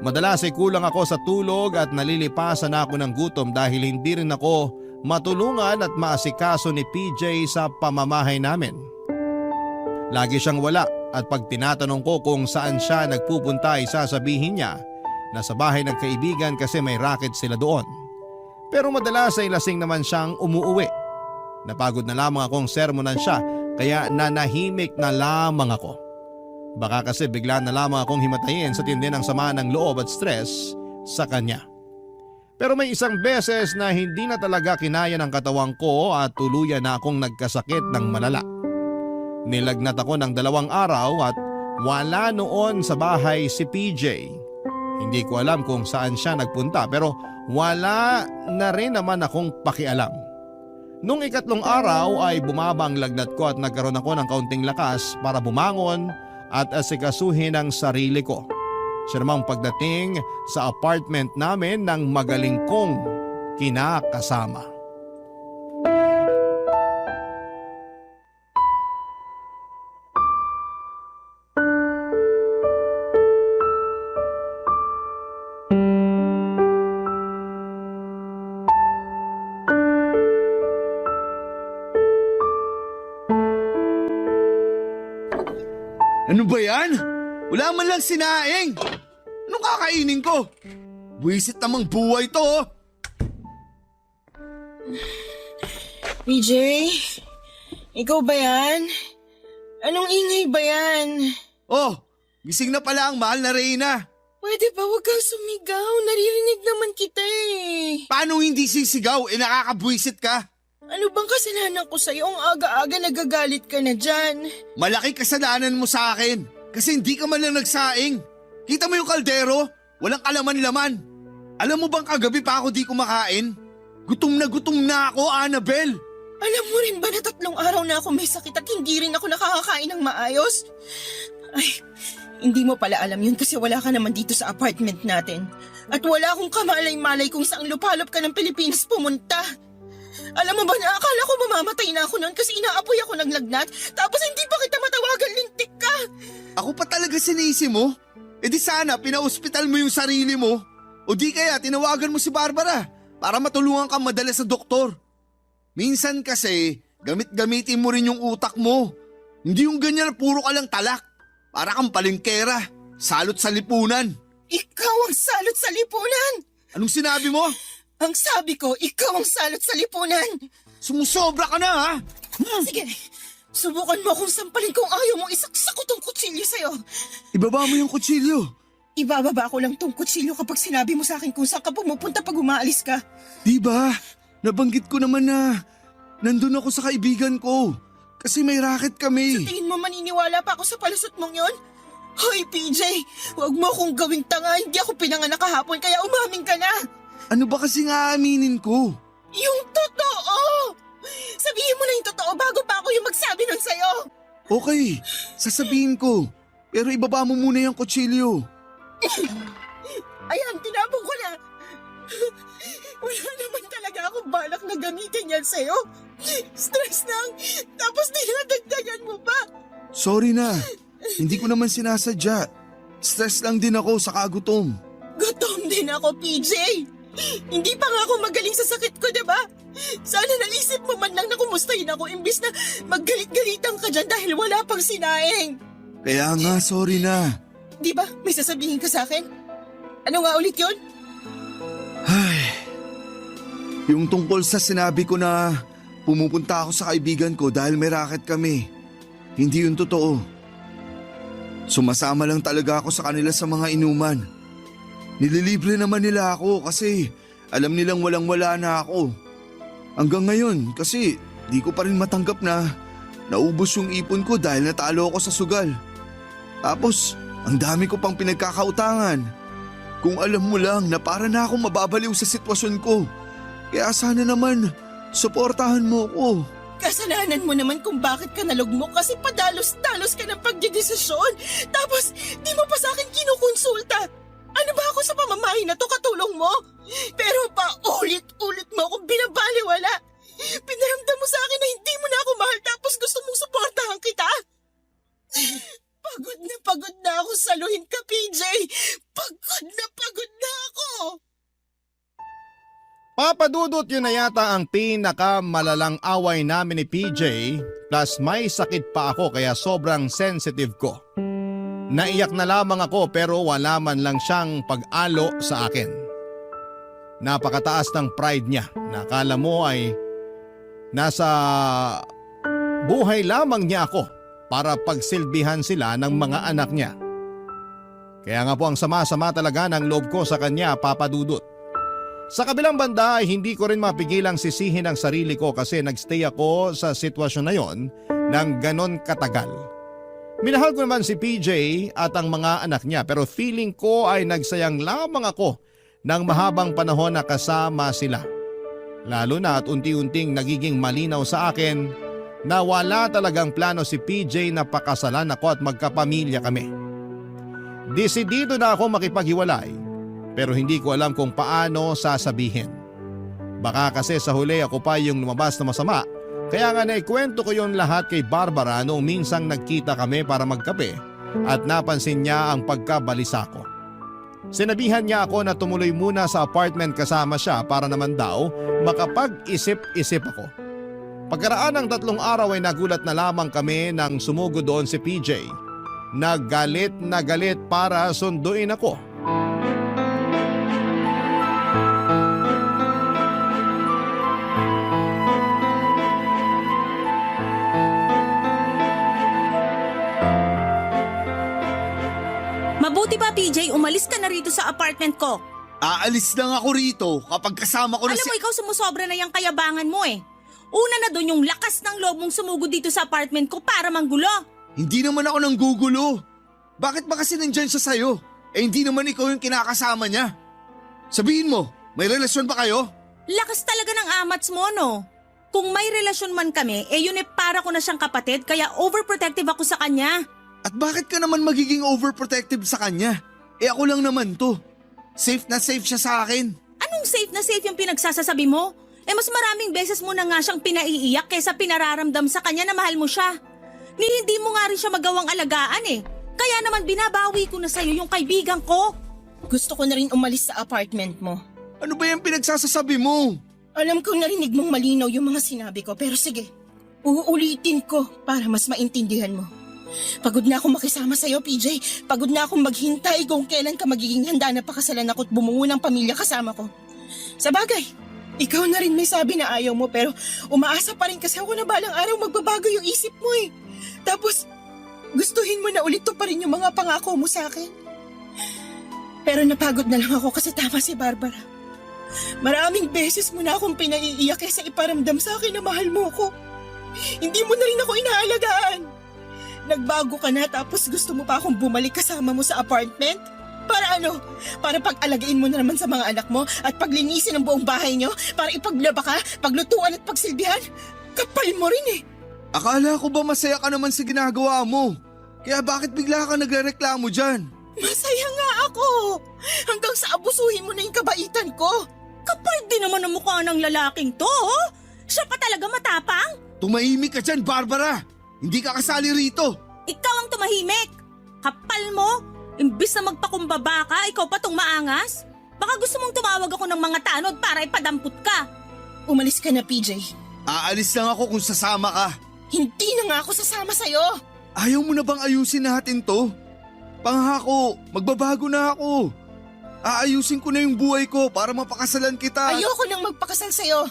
Madalas ay kulang ako sa tulog at nalilipasan ako ng gutom dahil hindi rin ako matulungan at maasikaso ni PJ sa pamamahay namin. Lagi siyang wala at pag tinatanong ko kung saan siya nagpupunta ay sasabihin niya na sa bahay ng kaibigan kasi may racket sila doon. Pero madalas ay lasing naman siyang umuuwi. Napagod na lamang akong sermonan siya kaya nanahimik na lamang ako. Baka kasi bigla na lamang akong himatayin sa tindi ng sama ng loob at stress sa kanya. Pero may isang beses na hindi na talaga kinaya ng katawang ko at tuluyan na akong nagkasakit ng malala. Nilagnat ako ng 2 araw at wala noon sa bahay si PJ. Hindi ko alam kung saan siya nagpunta pero wala na rin naman akong pakialam. Nung 3 araw ay bumaba ang lagnat ko at nagkaroon ako ng kaunting lakas para bumangon at asikasuhin ang sarili ko. Siya namang pagdating sa apartment namin ng magaling kong kinakasama. Ano ba yan? Wala man lang sinaing. Anong kakainin ko? Buwisit namang buhay to. Oh. PJ, ikaw ba yan? Anong ingay ba yan? Oh, gising na pala ang mahal na Reyna. Pwede ba huwag kang sumigaw? Naririnig naman kita eh. Paano hindi sisigaw? Nakakabwisit ka. Ano bang kasalanan ko sa'yo? Ang aga-aga nagagalit ka na dyan. Malaki kasalanan mo sa akin. Kasi hindi ka man lang nagsaing. Kita mo yung kaldero? Walang kalaman-laman. Alam mo bang kagabi pa ako di kumakain? Gutom na ako, Annabel. Alam mo rin ba na 3 araw na ako may sakit at hindi rin ako nakakakain ng maayos? Ay, hindi mo pala alam yun kasi wala ka naman dito sa apartment natin. At wala akong kamalay-malay kung saang lupalop ka ng Pilipinas pumunta. Alam mo ba na akala ko mamamatay na ako noon kasi inaapoy ako ng lagnat tapos hindi pa kita matawagan, lintik ka. Ako pa talaga sinisi mo? E di sana pina-hospital mo yung sarili mo. O di kaya tinawagan mo si Barbara para matulungan kang madala sa doktor. Minsan kasi gamit-gamitin mo rin yung utak mo. Hindi yung ganyan na puro ka lang talak. Para kang palengkera, salot sa lipunan. Ikaw ang salot sa lipunan! Anong sinabi mo? Ang sabi ko, ikaw ang salot sa lipunan! Sumusobra ka na ha? Sige, subukan mo kung sampalin kung ayaw mo isaksak ko tong kutsilyo sa'yo. Ibaba mo yung kutsilyo. Ibababa ko lang tong kutsilyo kapag sinabi mo sa akin kung saan ka pumupunta pag umaalis ka. Diba? Nabanggit ko naman na nandun ako sa kaibigan ko. Kasi may racket kami. Sa tingin mo maniniwala pa ako sa palusot mong yon? Hoy PJ, huwag mo akong gawing tanga. Hindi ako pinanganak kahapon kaya umamin ka na. Ano ba kasi nga aaminin ko? Yung totoo! Sabihin mo na yung totoo bago pa ako yung magsabi nun sa'yo. Okay, sasabihin ko. Pero ibaba mo muna yung kutsilyo. Ayan, tinapon ko na. Wala naman talaga akong balak na gamitin yan sa'yo. Stress lang, tapos dinadagdagan mo pa. Sorry na, hindi ko naman sinasadya. Stress lang din ako sa kagutom. Gutom din ako, PJ. Hindi pa nga ako magaling sa sakit ko, diba? Sana naisip mo man lang na kumustahin ako imbis na maggalit-galitan ka dyan dahil wala pang sinaing. Kaya nga, sorry na. Di ba? May sasabihin ka sa akin? Ano nga ulit yun? Ay, yung tungkol sa sinabi ko na pumupunta ako sa kaibigan ko dahil may racket kami. Hindi yun totoo. Sumasama lang talaga ako sa kanila sa mga inuman. Nililibre naman nila ako kasi alam nilang walang-wala na ako. Hanggang ngayon kasi di ko pa rin matanggap na naubos yung ipon ko dahil natalo ako sa sugal. Tapos ang dami ko pang pinagkakautangan. Kung alam mo lang na para na akong mababaliw sa sitwasyon ko. Kaya sana naman, suportahan mo ko. Kasalanan mo naman kung bakit ka nalugmok kasi padalos-dalos ka ng pagdedesisyon. Tapos, di mo pa sa akin kinukonsulta. Ano ba ako sa pamamahay na to katulong mo? Pero pa ulit-ulit mo akong binabaliwala. Pinaramdam mo sa akin na hindi mo na ako mahal tapos gusto mong suportahan kita. Pagod na ako saluhin ka, PJ. Pagod na ako. Papadudot, yun na yata ang pinakamalalang away namin ni PJ, plus may sakit pa ako kaya sobrang sensitive ko. Naiyak na lamang ako pero wala man lang siyang pag-alo sa akin. Napakataas ng pride niya. Nakala mo ay nasa buhay lamang niya ako para pagsilbihan sila ng mga anak niya. Kaya nga po ang sama-sama talaga ng loob ko sa kanya, Papadudot. Sa kabilang banda ay hindi ko rin mapigilang sisihin ang sarili ko kasi nagstay ako sa sitwasyon na yon ng ganon katagal. Minahal ko naman si PJ at ang mga anak niya pero feeling ko ay nagsayang lamang ako ng mahabang panahon na kasama sila. Lalo na at unti-unting nagiging malinaw sa akin na wala talagang plano si PJ na pakasalan ako at magkapamilya kami. Desidido na ako makipaghiwalay. Pero hindi ko alam kung paano sasabihin. Baka kasi sa huli ako pa yung lumabas na masama, kaya nga naikwento ko yung lahat kay Barbara noong minsang nagkita kami para magkape at napansin niya ang pagkabalisa ko. Sinabihan niya ako na tumuloy muna sa apartment kasama siya para naman daw makapag-isip-isip ako. Pagkaraan ng 3 araw ay nagulat na lamang kami nang sumugo doon si PJ. Nagalit na galit para sunduin ako. Mabuti pa PJ, umalis ka na rito sa apartment ko. Aalis lang ako rito kapag kasama ko na Alam mo ikaw sumusobra na yung kayabangan mo eh. Una na doon yung lakas ng loob mong sumugod dito sa apartment ko para manggulo. Hindi naman ako nanggugulo. Bakit ba kasi nandyan siya sa'yo? Hindi naman ikaw yung kinakasama niya. Sabihin mo, may relasyon ba kayo? Lakas talaga ng amats mo, no? Kung may relasyon man kami, yun para ko na siyang kapatid kaya overprotective ako sa kanya. At bakit ka naman magiging overprotective sa kanya? Ako lang naman to. Safe na safe siya sa akin. Anong safe na safe yung pinagsasasabi mo? Mas maraming beses mo na nga siyang pinaiiyak kaysa pinararamdam sa kanya na mahal mo siya. Hindi mo nga rin siya magawang alagaan eh. Kaya naman binabawi ko na sa'yo yung kaibigan ko. Gusto ko na rin umalis sa apartment mo. Ano ba yung pinagsasasabi mo? Alam kong narinig mong malinaw yung mga sinabi ko pero sige, uulitin ko para mas maintindihan mo. Pagod na akong makisama sa'yo, PJ. Pagod na akong maghintay kung kailan ka magiging handa na pakasalan ako at bumuo ng pamilya kasama ko. Sa bagay, ikaw na rin may sabi na ayaw mo pero umaasa pa rin kasi ako na balang araw magbabago yung isip mo eh. Tapos, gustuhin mo na ulit to pa rin yung mga pangako mo sa akin. Pero napagod na lang ako kasi tama si Barbara. Maraming beses mo na akong pinaiiyak kaysa iparamdam sa akin na mahal mo ko. Hindi mo na rin ako inaalagaan. Nagbago ka na tapos gusto mo pa akong bumalik kasama mo sa apartment? Para ano? Para pag-alagain mo na naman sa mga anak mo at paglinisin ang buong bahay nyo? Para ipaglaba ka, paglutuan at pagsilbihan? Kapal mo rin eh. Akala ko ba masaya ka naman sa ginagawa mo? Kaya bakit bigla ka nagrereklamo dyan? Masaya nga ako. Hanggang sa abusuhin mo na yung kabaitan ko. Kapal din naman ang mukha ng lalaking to, oh. Siya pa talaga matapang. Tumahimik ka dyan, Barbara! Hindi ka kasali rito! Ikaw ang tumahimik. Kapal mo. Imbis na magpakumbaba ka, ikaw pa tong maangas. Baka gusto mong tumawag ako ng mga tanod para ipadampot ka. Umalis ka na, PJ. Aalis lang ako kung sasama ka. Hindi na nga ako sasama sa'yo. Ayaw mo na bang ayusin natin to? Pangako, magbabago na ako. Aayusin ko na yung buhay ko para mapakasalan kita. Ayoko nang magpakasal sa'yo.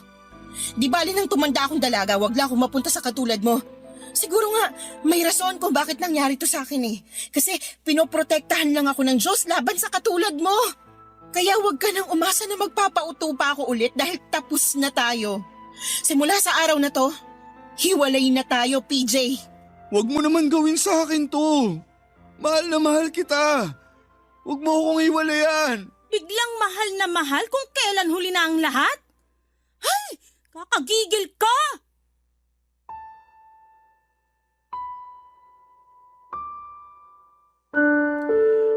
Di bali nang tumanda akong dalaga, wag lang akong mapunta sa katulad mo. Siguro nga, may rason kung bakit nangyari to sa akin eh. Kasi pinoprotektahan lang ako ng Diyos laban sa katulad mo. Kaya huwag ka nang umasa na magpapauto pa ako ulit dahil tapos na tayo. Simula sa araw na to, hiwalay na tayo, PJ. Huwag mo naman gawin sa akin to. Mahal na mahal kita. Huwag mo akong iwalayan. Biglang mahal na mahal kung kailan huli na ang lahat? Ay, kakagigil ka!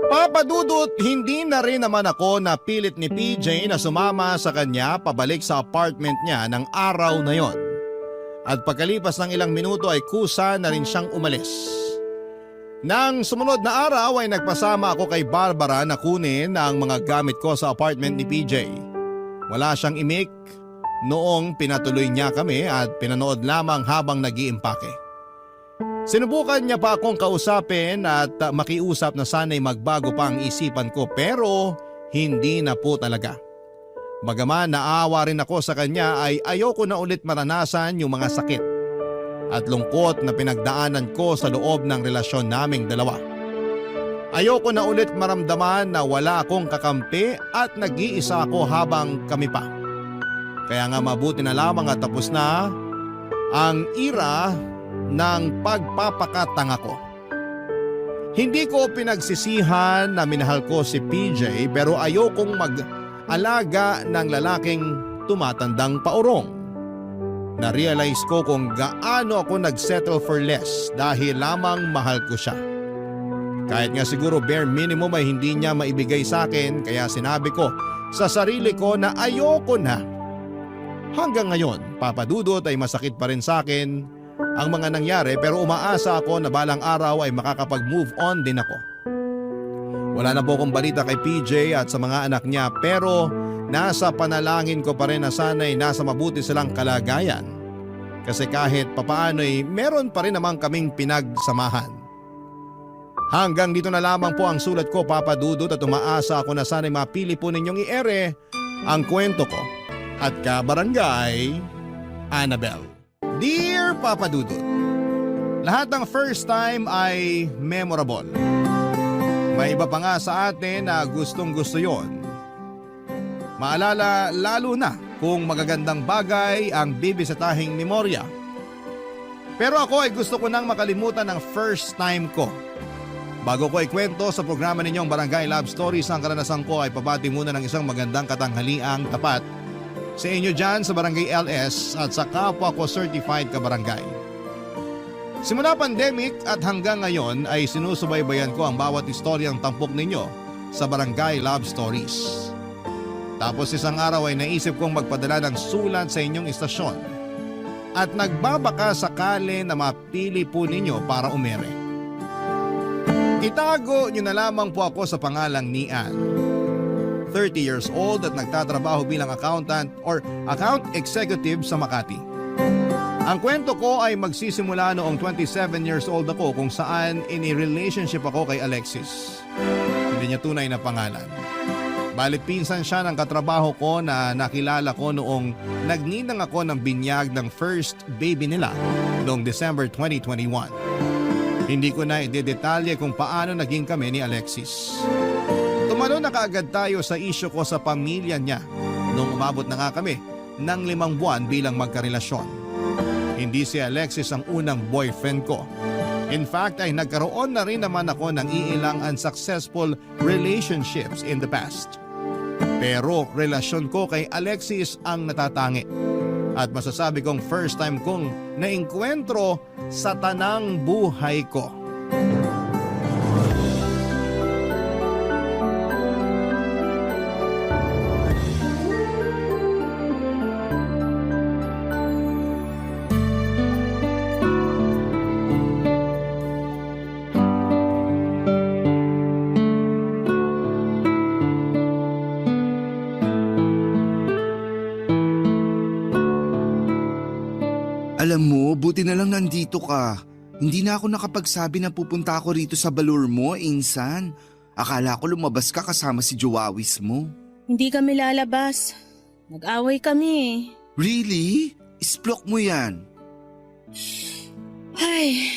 Papa Dudut, hindi na rin naman ako napilit ni PJ na sumama sa kanya pabalik sa apartment niya ng araw na yon. At pagkalipas ng ilang minuto ay kusa na rin siyang umalis. Nang sumunod na araw ay nagpasama ako kay Barbara na kunin ang mga gamit ko sa apartment ni PJ. Wala siyang imik noong pinatuloy niya kami at pinanood lamang habang nag-iimpake. Sinubukan niya pa akong kausapin at makiusap na sana'y magbago pa ang isipan ko pero hindi na po talaga. Bagaman naawa rin ako sa kanya ay ayoko na ulit maranasan yung mga sakit at lungkot na pinagdaanan ko sa loob ng relasyon naming dalawa. Ayoko na ulit maramdaman na wala akong kakampi at nag-iisa ako habang kami pa. Kaya nga mabuti na lamang at tapos na ang ira ng pagpapakatanga ko. Hindi ko pinagsisihan na minahal ko si PJ pero ayokong mag-alaga ng lalaking tumatandang paurong. Na-realize ko kung gaano ako nag-settle for less dahil lamang mahal ko siya. Kahit nga siguro bare minimum ay hindi niya maibigay sa akin kaya sinabi ko sa sarili ko na ayoko na. Hanggang ngayon, Papa Dudut, ay masakit pa rin sa akin ang mga nangyari pero umaasa ako na balang araw ay makakapag-move on din ako. Wala na po akong balita kay PJ at sa mga anak niya pero nasa panalangin ko pa rin na sana'y nasa mabuti silang kalagayan. Kasi kahit papaano ay meron pa rin naman kaming pinagsamahan. Hanggang dito na lamang po ang sulat ko, Papa Dudut, at umaasa ako na sana'y mapili po ninyong i-ere ang kwento ko. At kabarangay, Annabel. Dear Papa Dudut, lahat ng first time ay memorable. May iba pa nga sa atin na gustong gusto yon. Maalala lalo na kung magagandang bagay ang bibisitahing memorya. Pero ako ay gusto ko nang makalimutan ang first time ko. Bago ko ikwento sa programa ninyong Barangay Love Stories ang karanasan ko ay pabati muna ng isang magandang katanghaliang tapat sa inyo dyan sa Barangay LS at sa kapwa ko certified kabarangay. Simula pandemic at hanggang ngayon ay sinusubaybayan ko ang bawat istoryang tampok ninyo sa Barangay Love Stories. Tapos isang araw ay naisip kong magpadala ng sulat sa inyong istasyon at nagbabaka sakali na mapili po ninyo para umere. Itago nyo na lamang po ako sa pangalang ni Ann. 30 years old at nagtatrabaho bilang accountant or account executive sa Makati. Ang kwento ko ay magsisimula noong 27 years old ako kung saan in-relationship ako kay Alexis. Hindi niya tunay na pangalan. Balit pinsan siya ng katrabaho ko na nakilala ko noong nagninang ako ng binyag ng first baby nila noong December 2021. Hindi ko na idedetalye kung paano naging kami ni Alexis. Tumalo na kaagad tayo sa isyu ko sa pamilya niya nung umabot na nga kami ng 5 buwan bilang magkarelasyon. Hindi si Alexis ang unang boyfriend ko. In fact ay nagkaroon na rin naman ako ng iilang unsuccessful relationships in the past. Pero relasyon ko kay Alexis ang natatangi. At masasabi kong first time kong naengkwentro sa tanang buhay ko. Alam mo, buti na lang nandito ka. Hindi na ako nakapagsabi na pupunta ako rito sa balur mo, Insan. Akala ko lumabas ka kasama si Joawis mo. Hindi kami lalabas. Nag-away kami. Really? Isplok mo yan. Ay.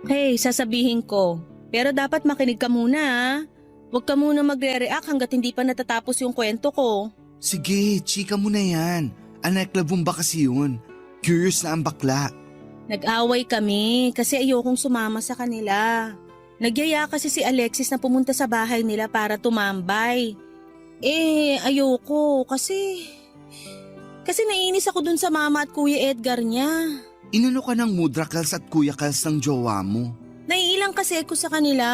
Hey, sasabihin ko. Pero dapat makinig ka muna. Huwag ka muna magre-react hanggat hindi pa natatapos yung kwento ko. Sige, chika mo na yan. Anaklabong ba kasi yun? Curious na ang bakla. Nag-away kami kasi ayokong sumama sa kanila. Nagyaya kasi si Alexis na pumunta sa bahay nila para tumambay. Ayoko kasi naiinis ako dun sa mama at Kuya Edgar niya. Inano ka ng Mudra Kels at Kuya Kels ng jowa mo? Naiilang kasi ako sa kanila.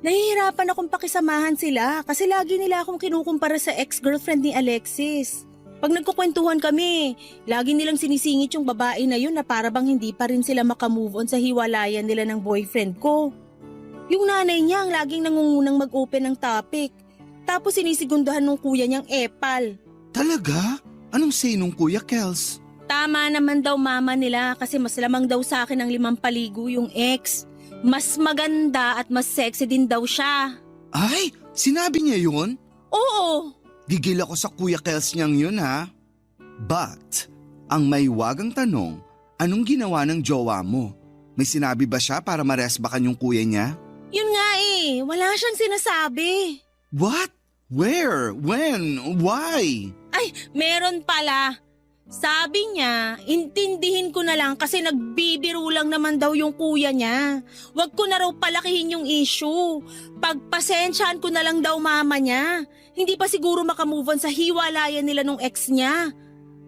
Nahihirapan akong pakisamahan sila kasi lagi nila akong kinukumpara sa ex-girlfriend ni Alexis. Pag nagkukwentuhan kami, lagi nilang sinisingit yung babae na yun na para bang hindi pa rin sila makamove on sa hiwalayan nila ng boyfriend ko. Yung nanay niya ang laging nangungunang mag-open ng topic. Tapos sinisigundahan ng kuya niyang epal. Talaga? Anong say nung Kuya Kels? Tama naman daw mama nila kasi mas lamang daw sa akin ang 5 paligo yung ex. Mas maganda at mas sexy din daw siya. Ay, sinabi niya yun? Oo. Gigil ako sa Kuya Kels niyang yun ha. But, ang may wagang tanong, anong ginawa ng jowa mo? May sinabi ba siya para maresbakan yung kuya niya? Yun nga wala siyang sinasabi. What? Where? When? Why? Ay, meron pala. Sabi niya, intindihin ko na lang kasi nagbibiro lang naman daw yung kuya niya. Huwag ko na raw palakihin yung issue. Pagpasensyaan ko na lang daw mama niya. Hindi pa siguro makamove on sa hiwalayan nila nung ex niya.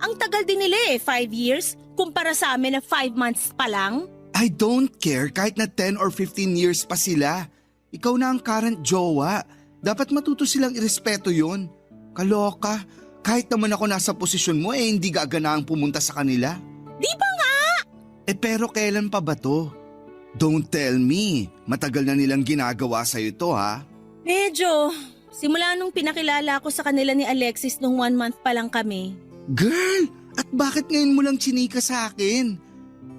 Ang tagal din nila 5 years kumpara sa amin na 5 months pa lang. I don't care kahit na 10 or 15 years pa sila. Ikaw na ang current jowa. Dapat matuto silang irespeto yon. Kaloka, kahit naman ako nasa posisyon mo hindi gaganaang pumunta sa kanila. Di ba nga? Pero kailan pa ba to? Don't tell me, matagal na nilang ginagawa sa'yo to ha? Medyo. Simula nung pinakilala ko sa kanila ni Alexis nung 1 month pa lang kami. Girl, at bakit ngayon mo lang chinika sa akin?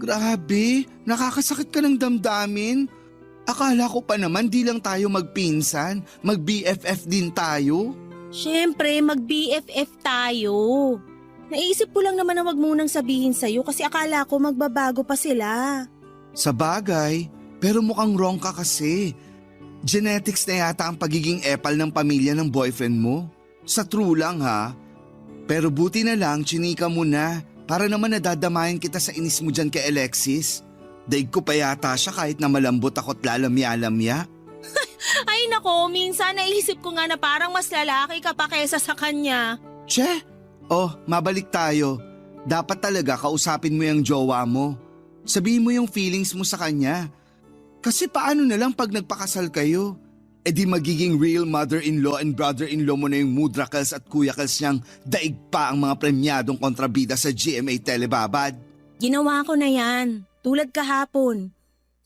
Grabe, nakakasakit ka ng damdamin. Akala ko pa naman di lang tayo magpinsan, mag-BFF din tayo. Siyempre, mag-BFF tayo. Naisip ko lang naman na wag munang sabihin sa'yo kasi akala ko magbabago pa sila. Sa bagay, pero mukhang wrong ka kasi. Genetics na yata ang pagiging epal ng pamilya ng boyfriend mo. Sa true lang ha. Pero buti na lang, chinika mo na. Para naman nadadamayan kita sa inis mo dyan kay Alexis. Daig ko pa yata siya kahit na malambot ako't lalamya-lamya. Ay nako, minsan naisip ko nga na parang mas lalaki ka pa kesa sa kanya. Che? Oh, mabalik tayo. Dapat talaga kausapin mo yung jowa mo. Sabihin mo yung feelings mo sa kanya. Kasi paano na lang pag nagpakasal kayo? Di magiging real mother-in-law and brother-in-law mo na yung Mudra Kels at Kuya Kels niyang daig pa ang mga premyadong kontrabida sa GMA Telebabad. Ginawa ko na yan, tulad kahapon.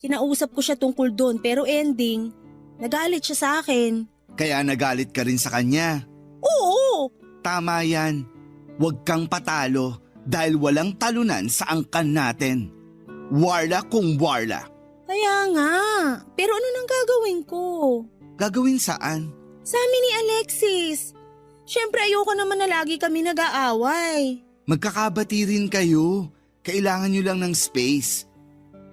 Kinausap ko siya tungkol doon pero ending, nagalit siya sa akin. Kaya nagalit ka rin sa kanya. Oo! Tama yan. Huwag kang patalo dahil walang talunan sa angkan natin. Warla kung warla. Kaya nga, pero ano nang gagawin ko? Gagawin saan? Sa amin ni Alexis. Siyempre ayoko naman na lagi kami nag-aaway. Magkakabati rin kayo. Kailangan nyo lang ng space.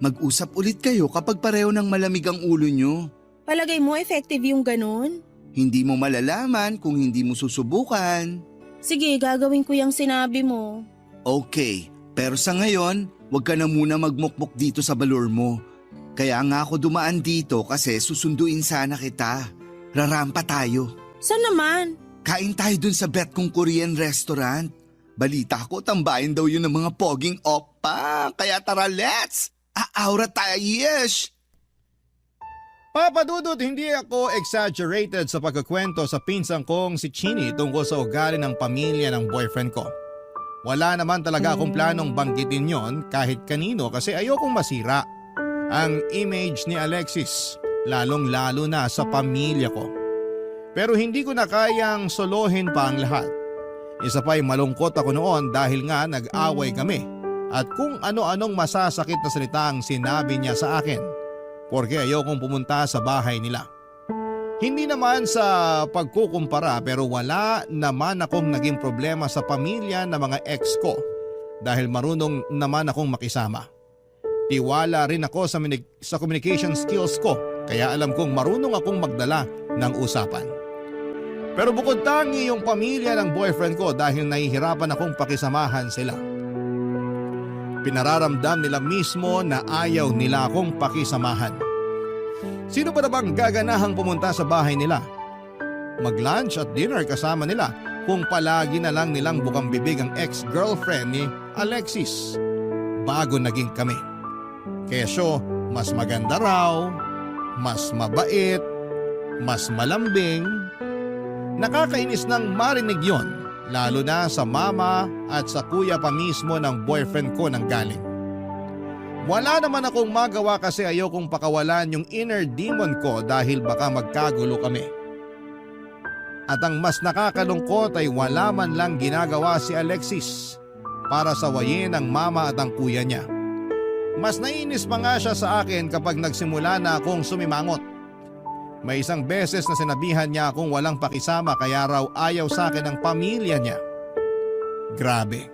Mag-usap ulit kayo kapag pareho ng malamig ang ulo nyo. Palagay mo effective yung ganun? Hindi mo malalaman kung hindi mo susubukan. Sige, gagawin ko yung sinabi mo. Okay, pero sa ngayon, huwag ka na muna magmukmuk dito sa balor mo. Kaya nga ako dumaan dito kasi susunduin sana kita. Rarampa tayo. Saan naman? Kain tayo dun sa bet kong Korean restaurant. Balita ko, tambayan daw yun ng mga poging oppa. Kaya tara, let's! Aura tayo, yes! Papa Dudut, hindi ako exaggerated sa pagkakwento sa pinsang kong si Chini tungkol sa ugali ng pamilya ng boyfriend ko. Wala naman talaga akong planong banggitin yon kahit kanino kasi ayokong masira ang image ni Alexis, lalong-lalo na sa pamilya ko. Pero hindi ko na kayang solohin pa ang lahat. Isa pa'y malungkot ako noon dahil nga nag-away kami at kung ano-anong masasakit na salita ang sinabi niya sa akin porque ayokong pumunta sa bahay nila. Hindi naman sa pagkukumpara pero wala naman akong naging problema sa pamilya ng mga ex ko dahil marunong naman akong makisama. Tiwala rin ako sa communication skills ko kaya alam kong marunong akong magdala ng usapan. Pero bukod tangi yung pamilya ng boyfriend ko dahil nahihirapan akong pakisamahan sila. Pinararamdam nila mismo na ayaw nila akong pakisamahan. Sino ba na bang gaganahang pumunta sa bahay nila? Mag-lunch at dinner kasama nila kung palagi na lang nilang bukang bibig ang ex-girlfriend ni Alexis bago naging kami. Kesyo, mas maganda raw, mas mabait, mas malambing. Nakakainis nang marinig yon, lalo na sa mama at sa kuya pa mismo ng boyfriend ko nang galing. Wala naman akong magawa kasi ayokong pakawalan yung inner demon ko dahil baka magkagulo kami. At ang mas nakakalungkot ay wala man lang ginagawa si Alexis para sawayin ang mama at ang kuya niya. Mas nainis pa nga siya sa akin kapag nagsimula na akong sumimangot. May isang beses na sinabihan niya akong walang pakisama kaya raw ayaw sa akin ng pamilya niya. Grabe.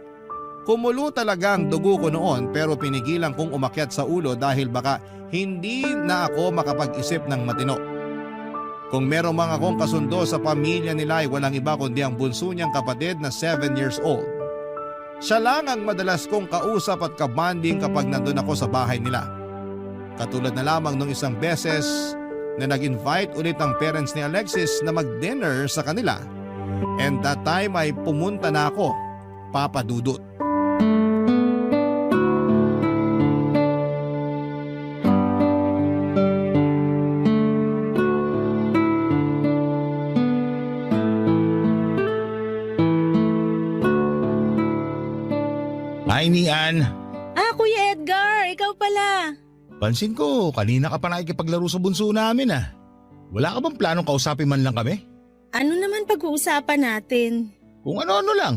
Kumulo talaga ang dugo ko noon pero pinigilan kong umakyat sa ulo dahil baka hindi na ako makapag-isip ng matino. Kung meron mang akong kasundo sa pamilya nila ay walang iba kundi ang bunso niyang kapatid na 7 years old. Siya lang ang madalas kong kausap at kabanding kapag nandun ako sa bahay nila. Katulad na lamang nung isang beses na nag-invite ulit ang parents ni Alexis na mag-dinner sa kanila. And that time ay pumunta na ako, Papa Dudut. Hi, Nian. Kuya Edgar, ikaw pala. Pansin ko, kanina ka pa nakikipaglaro sa bunso namin ah. Wala ka bang planong kausapin man lang kami? Ano naman pag-uusapan natin? Kung ano-ano lang.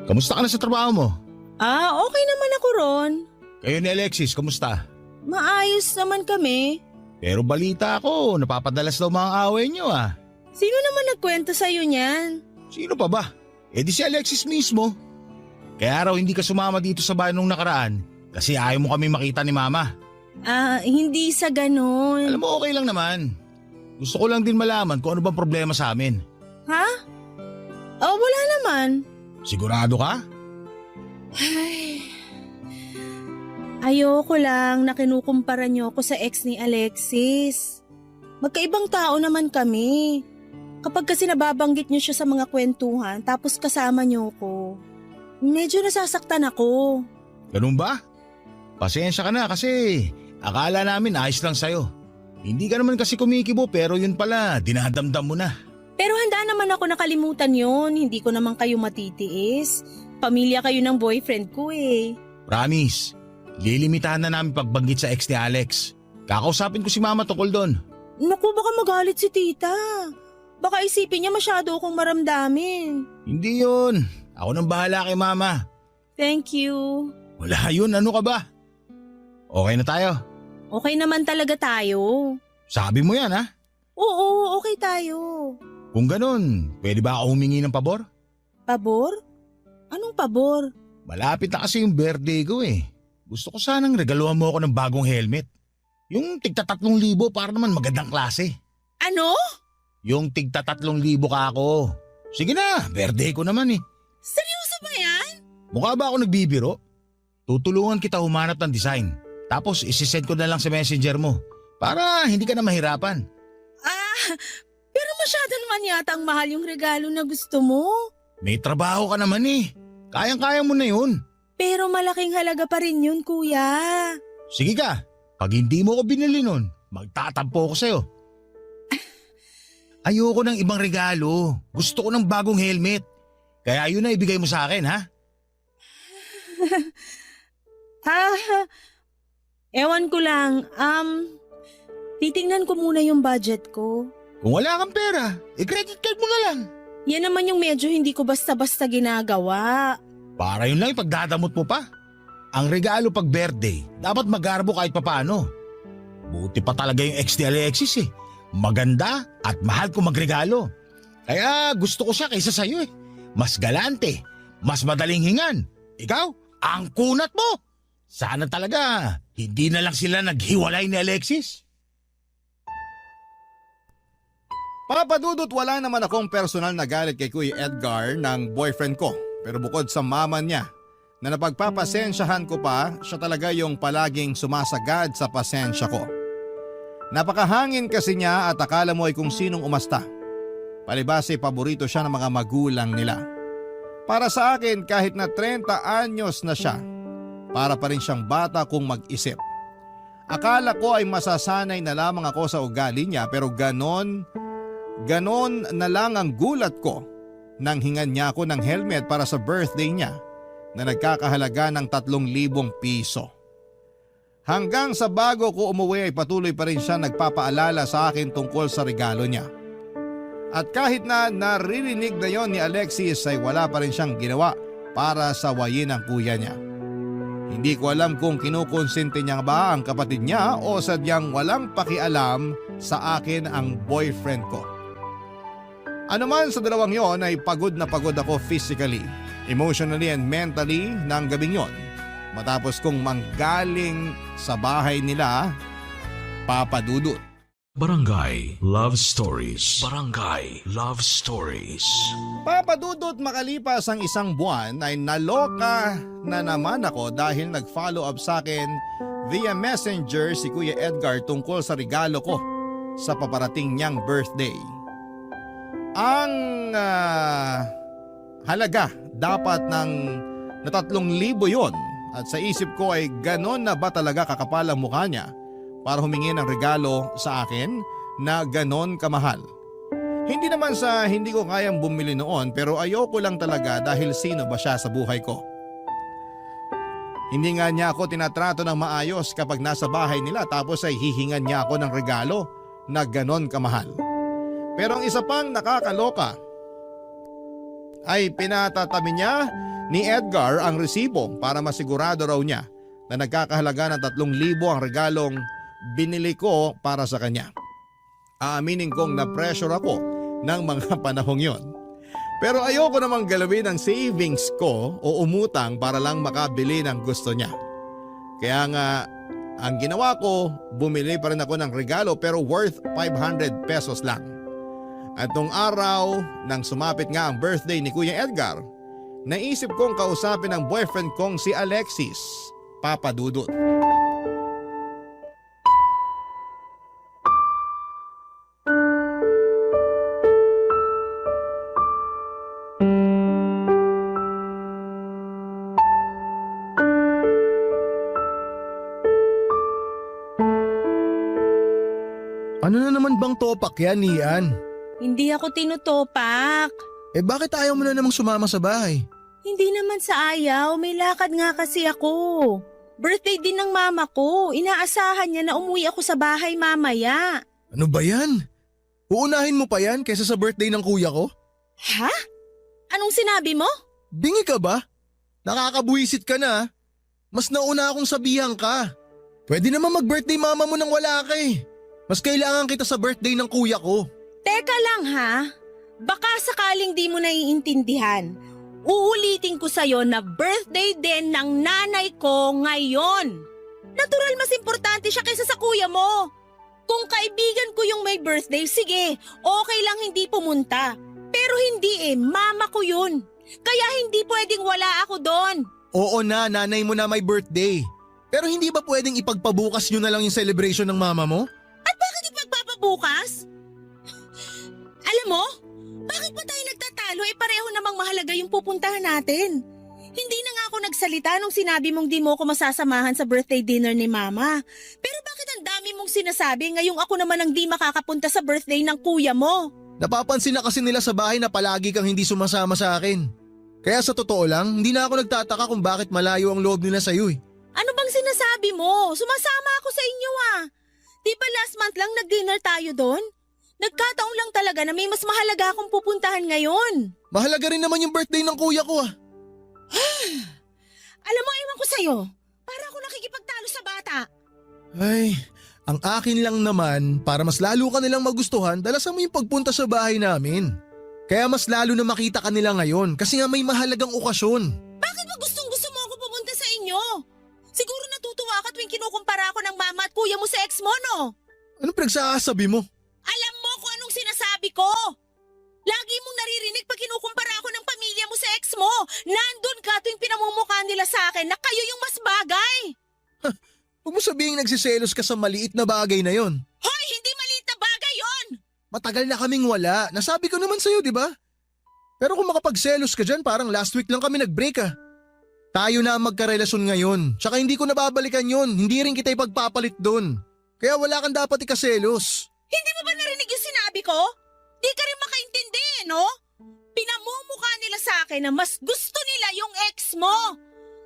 Kamusta ka na sa trabaho mo? Okay naman ako ron. Kayo ni Alexis, kamusta? Maayos naman kami. Pero balita ko, napapadalas daw mga away niyo ah. Sino naman nagkwento sa'yo niyan? Sino pa ba? Eh di si Alexis mismo. Kaya raw hindi ka sumama dito sa bahay nung nakaraan kasi ayaw mo kami makita ni Mama. Hindi sa ganon. Alam mo, okay lang naman. Gusto ko lang din malaman kung ano bang problema sa amin. Ha? Wala naman. Sigurado ka? Ayoko lang na kinukumpara niyo ako sa ex ni Alexis. Magkaibang tao naman kami. Kapag kasi nababanggit niyo siya sa mga kwentuhan tapos kasama niyo ko, medyo nasasaktan ako. Ganun ba? Pasensya ka na kasi akala namin ayos lang sa'yo. Hindi ka naman kasi kumikibo pero yun pala, dinadamdam mo na. Pero handa naman ako nakalimutan yon. Hindi ko naman kayo matitiis. Pamilya kayo ng boyfriend ko eh. Promise, lilimitahan na namin pagbanggit sa ex ni Alex. Kakausapin ko si Mama tungkol doon. Naku, baka magalit si tita. Baka isipin niya masyado akong maramdamin. Hindi yun. Ako nang bahala kay Mama. Thank you. Wala yun, ano ka ba? Okay na tayo. Okay naman talaga tayo. Sabi mo yan ha? Oo, okay tayo. Kung ganun, pwede ba ako humingi ng pabor? Pabor? Anong pabor? Malapit na kasi yung birthday ko eh. Gusto ko sanang regaluhan mo ako ng bagong helmet. Yung tigta 3,000 para naman magandang klase. Ano? Yung tigta 3,000 ka ako. Sige na, birthday ko naman eh. Seryoso ba yan? Mukha ba ako nagbibiro? Tutulungan kita humanap ng design. Tapos isisend ko na lang sa messenger mo. Para hindi ka na mahirapan. Pero masyado naman yata ang mahal yung regalo na gusto mo. May trabaho ka naman eh. Kayang-kaya mo na yun. Pero malaking halaga pa rin yun, kuya. Sige ka, pag hindi mo ko binili nun, magtatampo ko sa'yo. Ayoko ng ibang regalo. Gusto ko ng bagong helmet. Kaya yun na ibigay mo sa akin, ha? Ewan ko lang. Titingnan ko muna yung budget ko. Kung wala kang pera, i-credit card mo na lang. Yan naman yung medyo hindi ko basta-basta ginagawa. Para yun lang ipagdadamot mo pa. Ang regalo pag birthday, dapat magarbo kahit papano. Buti pa talaga yung ex ni Alexis eh. Maganda at mahal ko magregalo. Kaya gusto ko siya kaysa sa'yo eh. Mas galante, mas madaling hingan. Ikaw, ang kunat mo. Sana talaga, hindi na lang sila naghiwalay ni Alexis. Papadudot, wala naman akong personal na galit kay Kuya Edgar ng boyfriend ko. Pero bukod sa mama niya na napagpapasensyahan ko pa, siya talaga yung palaging sumasagad sa pasensya ko. Napakahangin kasi niya at akala mo ay kung sinong umasta. Palibhasa paborito siya ng mga magulang nila. Para sa akin, kahit na 30 anyos na siya, para pa rin siyang bata kung mag-isip. Akala ko ay masasanay na lamang ako sa ugali niya, pero ganon na lang ang gulat ko nang hingan niya ako ng helmet para sa birthday niya na nagkakahalaga ng 3,000 piso. Hanggang sa bago ko umuwi ay patuloy pa rin siya nagpapaalala sa akin tungkol sa regalo niya. At kahit na naririnig na yon ni Alexis ay wala pa rin siyang ginawa para sawayin ang kuya niya. Hindi ko alam kung kinukonsente niya ba ang kapatid niya o sadyang walang pakialam sa akin ang boyfriend ko. Ano man sa dalawang yon ay pagod na pagod ako physically, emotionally and mentally ng gabing yon. Matapos kong manggaling sa bahay nila, Papadudot. Barangay Love Stories. Barangay Love Stories. Papadudot, makalipas ang isang buwan ay naloka na naman ako dahil nag-follow up sa akin via messenger si Kuya Edgar tungkol sa regalo ko sa paparating niyang birthday. Ang halaga dapat ng na 3,000 yon at sa isip ko ay ganon na ba talaga kakapal ang mukha niya para humingi ng regalo sa akin na ganon kamahal. Hindi naman sa hindi ko kayang bumili noon, pero ayoko lang talaga dahil sino ba siya sa buhay ko. Hindi nga niya ako tinatrato ng maayos kapag nasa bahay nila, tapos ay hihingan niya ako ng regalo na ganon kamahal. Pero ang isa pang nakakaloka ay pinatatabi niya ni Edgar ang resibo para masigurado raw niya na nagkakahalaga ng 3,000 ang regalong binili ko para sa kanya. Aaminin kong na-pressure ako ng mga panahong yon. Pero ayoko namang galawin ang savings ko o umutang para lang makabili ng gusto niya. Kaya nga, ang ginawa ko, bumili pa rin ako ng regalo pero worth 500 pesos lang. At nung araw, nang sumapit nga ang birthday ni Kuya Edgar, naisip kong kausapin ang boyfriend kong si Alexis, Papadudot. Ano na naman bang topak yan, Ian? Hindi ako tinutopak. Eh bakit ayaw mo na namang sumama sa bahay? Hindi naman sa ayaw, may lakad nga kasi ako. Birthday din ng mama ko, inaasahan niya na umuwi ako sa bahay mamaya. Ano ba yan? Uunahin mo pa yan kaysa sa birthday ng kuya ko? Ha? Anong sinabi mo? Bingi ka ba? Nakakabuisit ka na. Mas nauna akong sabihan ka. Pwede naman mag-birthday mama mo nang wala ka eh. Mas kailangan kita sa birthday ng kuya ko. Teka lang ha, baka sakaling di mo naiintindihan. Uulitin ko sa'yo na birthday din ng nanay ko ngayon. Natural mas importante siya kaysa sa kuya mo. Kung kaibigan ko yung may birthday, sige, okay lang hindi pumunta. Pero hindi mama ko yun. Kaya hindi pwedeng wala ako doon. Oo na, nanay mo na may birthday. Pero hindi ba pwedeng ipagpabukas nyo na lang yung celebration ng mama mo? At bakit ipagpapabukas? Alam mo, bakit pa tayo nagtatalo pareho namang mahalaga yung pupuntahan natin? Hindi na nga ako nagsalita nung sinabi mong di mo ako masasamahan sa birthday dinner ni mama. Pero bakit ang dami mong sinasabi ngayong ako naman ang di makakapunta sa birthday ng kuya mo? Napapansin na kasi nila sa bahay na palagi kang hindi sumasama sa akin. Kaya sa totoo lang, hindi na ako nagtataka kung bakit malayo ang loob nila sa'yo eh. Ano bang sinasabi mo? Sumasama ako sa inyo Di ba last month lang nag-dinner tayo doon? Nagkataon lang talaga na may mas mahalaga akong pupuntahan ngayon. Mahalaga rin naman yung birthday ng kuya ko Alam mo, ewan ko sa'yo. Para ako nakikipagtalo sa bata. Ay, ang akin lang naman, para mas lalo ka nilang magustuhan, dalasan mo yung pagpunta sa bahay namin. Kaya mas lalo na makita ka nila ngayon kasi nga may mahalagang okasyon. Bakit ba gustong-gusto mo ako pumunta sa inyo? Siguro natutuwa ka tuwing kinukumpara ako ng mama at kuya mo sa ex mo, no? Anong pinagsasabi mo? Alam mo kung anong sinasabi ko. Lagi mong naririnig pag kinukumpara ako ng pamilya mo sa ex mo. Nandun ka tuwing pinamumukha nila sa akin na kayo yung mas bagay. Huwag mo sabihing nagsiselos ka sa maliit na bagay na yon. Hoy, hindi maliit na bagay yon. Matagal na kaming wala. Nasabi ko naman sa'yo, di ba? Pero kung makapagselos ka dyan, parang last week lang kami nag-break ah. Tayo na ang magkarelasyon ngayon. Tsaka hindi ko nababalikan yun. Hindi rin kita ipagpapalit doon. Kaya wala kang dapat ikaselos. Hindi mo ba narinig yung sinabi ko? Di ka rin makaintindi, no? Pinamumukha nila sa akin na mas gusto nila yung ex mo.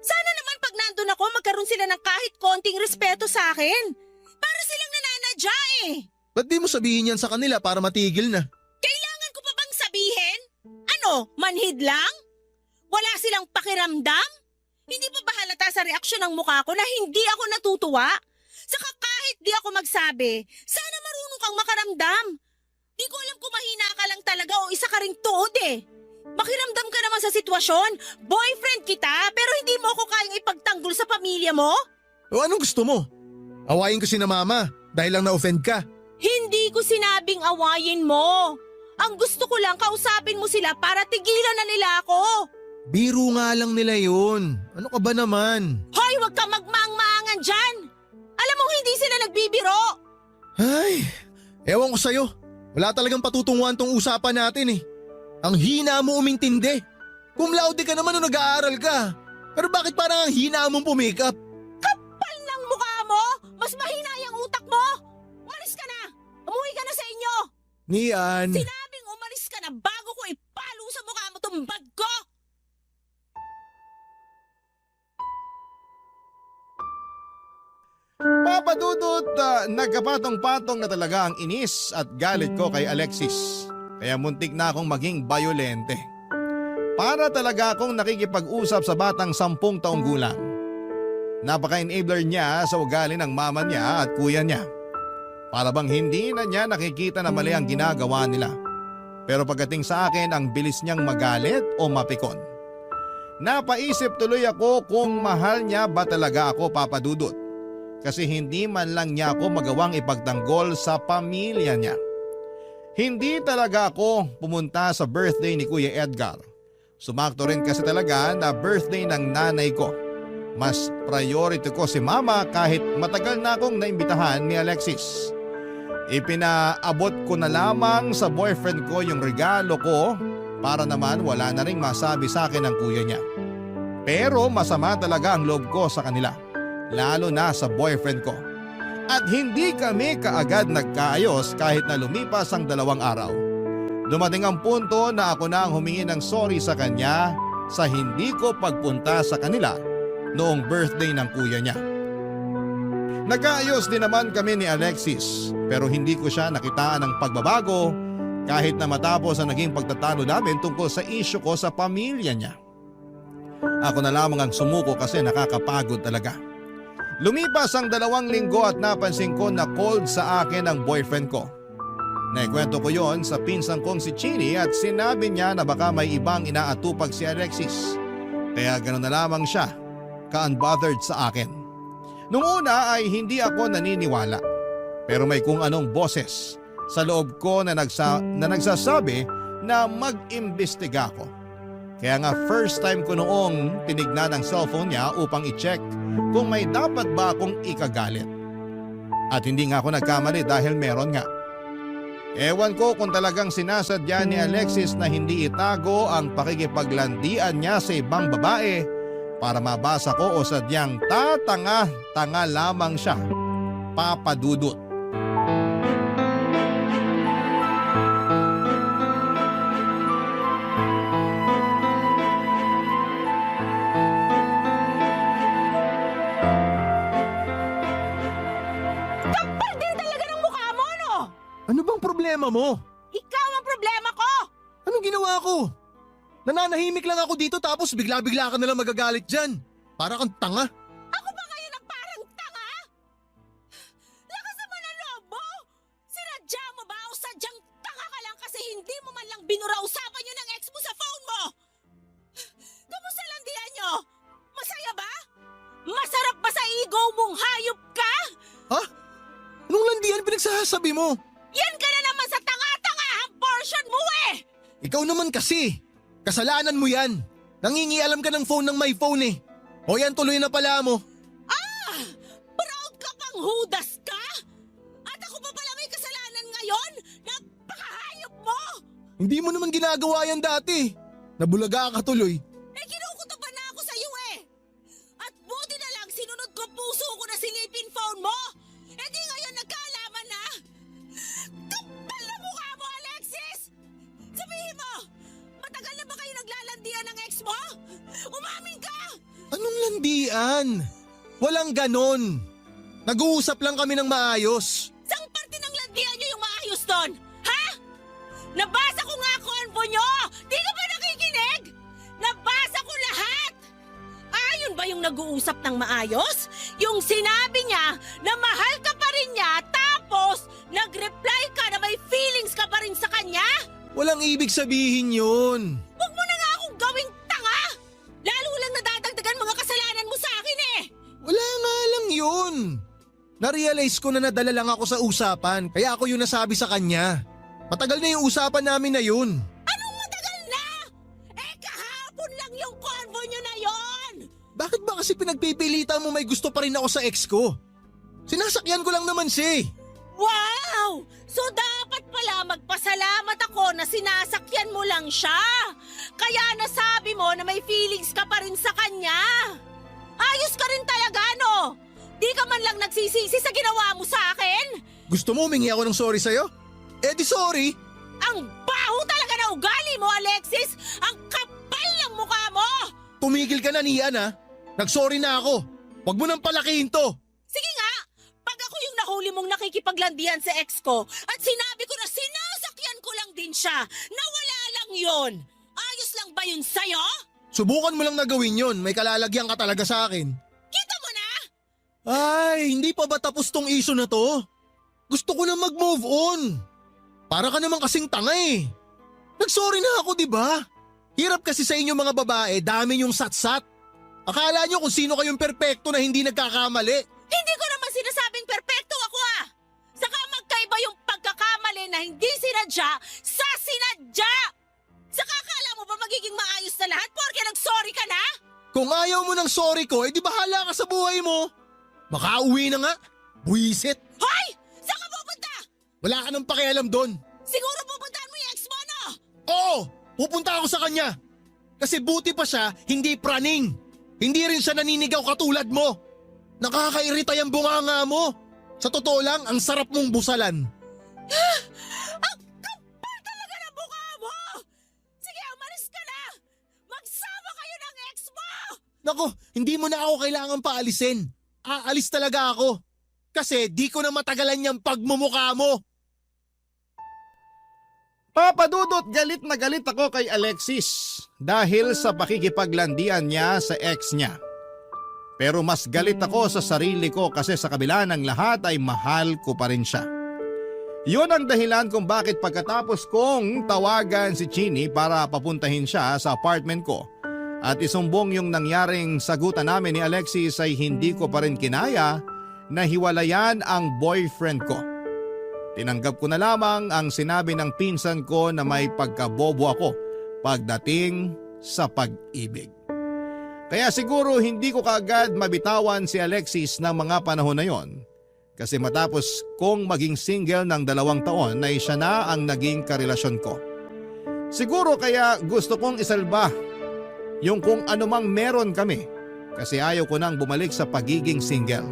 Sana naman pag nandun ako, magkaroon sila ng kahit konting respeto sa akin. Para silang nananadya eh. Ba't di mo sabihin yan sa kanila para matigil na? Kailangan ko pa bang sabihin? Ano, manhid lang? Wala silang pakiramdam? Hindi pa ba halata sa reaksyon ng mukha ko na hindi ako natutuwa? Saka kahit di ako magsabi, sana marunong kang makaramdam. Di ko alam kung mahina ka lang talaga o isa ka ring tuod eh. Makiramdam ka naman sa sitwasyon. Boyfriend kita pero hindi mo ako kayang ipagtanggol sa pamilya mo? O anong gusto mo? Awayin ko si na mama dahil lang na-offend ka. Hindi ko sinabing awayin mo. Ang gusto ko lang kausapin mo sila para tigilan na nila ako. Biro nga lang nila yun. Ano ka ba naman? Hoy, wag ka magmaang-maangan dyan. Alam mo hindi sila nagbibiro. Ay, ewan ko sa'yo. Wala talagang patutunguhan tong usapan natin eh. Ang hina mo umintindi. Cum laude ka naman nung nag-aaral ka. Pero bakit parang ang hina mong pumikap? Kapal ng mukha mo! Mas mahina yung utak mo! Umalis ka na! Umuwi ka na sa inyo! Nian. Sinabing umalis ka na bago ko ipalo sa mukha mo tong bag ko! Papadudot, nagkapatong-patong na talaga ang inis at galit ko kay Alexis. Kaya muntik na akong maging bayolente. Para talaga akong nakikipag-usap sa batang 10 taong gulang. Napaka-enabler niya sa ugali ng mama niya at kuya niya. Para bang hindi na niya nakikita na mali ang ginagawa nila. Pero pagdating sa akin, ang bilis niyang magalit o mapikon. Napaisip tuloy ako kung mahal niya ba talaga ako, Papadudot. Kasi hindi man lang niya ako magawang ipagtanggol sa pamilya niya. Hindi talaga ako pumunta sa birthday ni Kuya Edgar. Sumakto rin kasi talaga na birthday ng nanay ko. Mas priority ko si mama kahit matagal na akong naimbitahan ni Alexis. Ipinaabot ko na lamang sa boyfriend ko yung regalo ko para naman wala na ring masabi sa akin ng kuya niya. Pero masama talaga ang loob ko sa kanila, lalo na sa boyfriend ko. At hindi kami kaagad nagkaayos kahit na lumipas ang 2 araw. Dumating ang punto na ako na ang humingi ng sorry sa kanya sa hindi ko pagpunta sa kanila noong birthday ng kuya niya. Nagkaayos din naman kami ni Alexis pero hindi ko siya nakitaan ng pagbabago kahit na matapos ang naging pagtatalo namin tungkol sa isyu ko sa pamilya niya. Ako na lamang ang sumuko kasi nakakapagod talaga. Lumipas ang 2 linggo at napansin ko na cold sa akin ang boyfriend ko. Naikwento ko yon sa pinsang kong si Chini at sinabi niya na baka may ibang inaatupag si Alexis. Kaya gano'n na lamang siya, ka-unbothered sa akin. Nung una ay hindi ako naniniwala. Pero may kung anong boses sa loob ko na nagsasabi na mag-imbestiga ako. Kaya nga first time ko noong tinignan ang cellphone niya upang i-check kung may dapat ba akong ikagalit. At hindi nga ako nagkamali dahil meron nga. Ewan ko kung talagang sinasadya ni Alexis na hindi itago ang pakikipaglandian niya sa ibang babae para mabasa ko o sadyang tatanga-tanga lamang siya, Papadudot. Ano bang problema mo? Ikaw ang problema ko! Anong ginawa ko? Nananahimik lang ako dito tapos bigla-bigla ka nalang magagalit dyan. Para kang tanga. Ako ba ngayon ang parang tanga? Lakas naman ang loob mo! Sinadya mo ba o sadyang tanga ka lang kasi hindi mo man lang binura-usapan yun ng ex mo sa phone mo? Kamusta lang diyan nyo? Masaya ba? Masarap ba sa ego mong hayop ka? Ha? Anong landian pinagsasabi mo? Yan ka na naman sa tanga-tangahang Ikaw naman kasi. Kasalanan mo yan. Nangingialam ka ng phone ng my phone eh. O yan, tuloy na pala mo. Proud ka pang hudas ka? At ako pa pala may kasalanan ngayon? Napakahayop mo! Hindi mo naman ginagawa yan dati. Nabulaga ka tuloy. Kinukutuban na ako sa iyo eh! At buti na lang sinunod ko puso ko na silipin phone mo! Di ngayon nagkaalaman na! Kapal na mukha mo, Alexis! Sabihin mo, matagal na ba kayo naglalandian ng ex mo? Umamin ka! Anong landian? Walang ganon. Nag-uusap lang kami ng maayos. Sang parte ng landian niyo yung maayos doon? Ha? Nabasa ko nga konvo nyo! Di ka ba nakikinig? Nabasa ko lahat! Ayun ba yung nag-uusap ng maayos? Yung sinabi niya na mahal ka pa rin niya tapos nag-reply ka na may feelings ka pa rin sa kanya? Walang ibig sabihin yun. Huwag mo na nga akong gawing tanga! Lalo lang nadadagdagan mga kasalanan mo sa akin eh! Wala nga lang yun. Narealize ko na nadala lang ako sa usapan kaya ako yung nasabi sa kanya. Matagal na yung usapan namin na yun. Anong matagal na? Kahapon lang yung convo nyo na yon! Bakit ba kasi pinagpipilitan mo may gusto pa rin ako sa ex ko? Sinasakyan ko lang naman siya. Wow! So dapat pala magpasalamat ako na sinasakyan mo lang siya. Kaya nasabi mo na may feelings ka pa rin sa kanya. Ayos ka rin talaga, no? Di ka man lang nagsisisi sa ginawa mo sa akin? Gusto mo humingi ako ng sorry sa'yo? Eh di sorry. Ang baho talaga na ugali mo, Alexis! Ang kapal ng mukha mo! Tumigil ka na Nian ha. Nagsorry na ako. Huwag mo nang palakihin to. Sige nga, pag ako yung nahuli mong nakikipaglandian sa ex ko at sinabi ko na sinasakyan ko lang din siya, nawala lang yon. Ayos lang ba yun sa'yo? Subukan mo lang na gawin yun. May kalalagyan ka talaga sa akin. Kita mo na? Ay, hindi pa ba tapos tong issue na to? Gusto ko na mag-move on. Para ka naman kasing tanga eh. Nagsorry na ako, di ba? Hirap kasi sa inyo mga babae, dami yung satsat. Akala nyo kung sino kayong perpekto na hindi nagkakamali. Hindi ko naman sinasabing perpekto ako ah! Saka magkaiba yung pagkakamali na hindi sinadya sa sinadya! Saka akala mo ba magiging maayos na lahat porke nag-sorry ka na? Kung ayaw mo ng sorry ko, edi bahala ka sa buhay mo. Makauwi na nga. Buwisit. Hoy! Saan ka pupunta? Wala ka nang pakialam doon. Siguro pupuntahan mo yung ex mo, no? Oo, pupunta ako sa kanya. Kasi buti pa siya, hindi praning. Hindi rin siya naninigaw katulad mo. Nakakairita yung bunganga mo. Sa totoo lang, ang sarap mong busalan. Ang kapal talaga ng mukha mo! Sige, umalis ka na! Magsama kayo ng ex mo! Nako, hindi mo na ako kailangan paalisin. Aalis talaga ako. Kasi di ko na matagalan yung pagmumukha mo. Papadudot, galit na galit ako kay Alexis dahil sa pakikipaglandian niya sa ex niya. Pero mas galit ako sa sarili ko kasi sa kabila ng lahat ay mahal ko pa rin siya. Yun ang dahilan kung bakit pagkatapos kong tawagan si Chini para papuntahin siya sa apartment ko at isumbong yung nangyaring sagutan namin ni Alexis ay hindi ko pa rin kinaya na hiwalayan ang boyfriend ko. Tinanggap ko na lamang ang sinabi ng pinsan ko na may pagkabobo ako pagdating sa pag-ibig. Kaya siguro hindi ko kaagad mabitawan si Alexis ng mga panahon na yon. Kasi matapos kong maging single ng 2 taon ay siya na ang naging karelasyon ko. Siguro kaya gusto kong isalba yung kung anumang meron kami kasi ayaw ko nang bumalik sa pagiging single.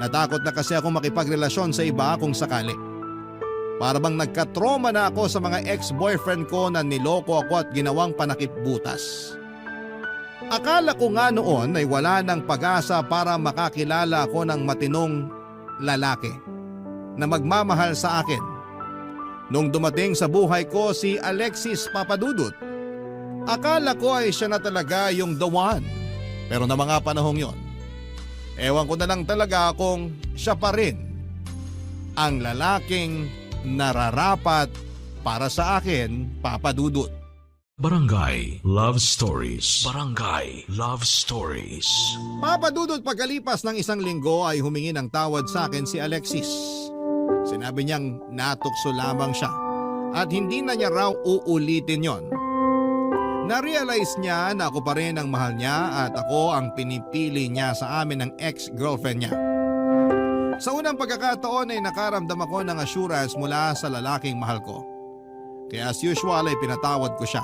Natakot na kasi ako makipagrelasyon sa iba kung sakali. Para bang nagka-trauma na ako sa mga ex-boyfriend ko na niloko ako at ginawang panakip butas. Akala ko nga noon ay wala ng pag-asa para makakilala ako ng matinong lalaki na magmamahal sa akin. Nung dumating sa buhay ko si Alexis Papadudut, akala ko ay siya na talaga yung the one. Pero na mga panahong yon, ewan ko na lang talaga kung siya pa rin ang lalaking nararapat para sa akin, Papadudut. Barangay Love Stories. Barangay Love Stories. Papadudot, pagkalipas ng 1 linggo ay humingi ng tawad sa akin si Alexis. Sinabi niyang natukso lamang siya at hindi na niya raw uulitin yon. Na-realize niya na ako pa rin ang mahal niya at ako ang pinipili niya sa amin ng ex-girlfriend niya. Sa unang pagkakataon ay nakaramdam ako ng assurance mula sa lalaking mahal ko. Kaya as usual ay pinatawad ko siya.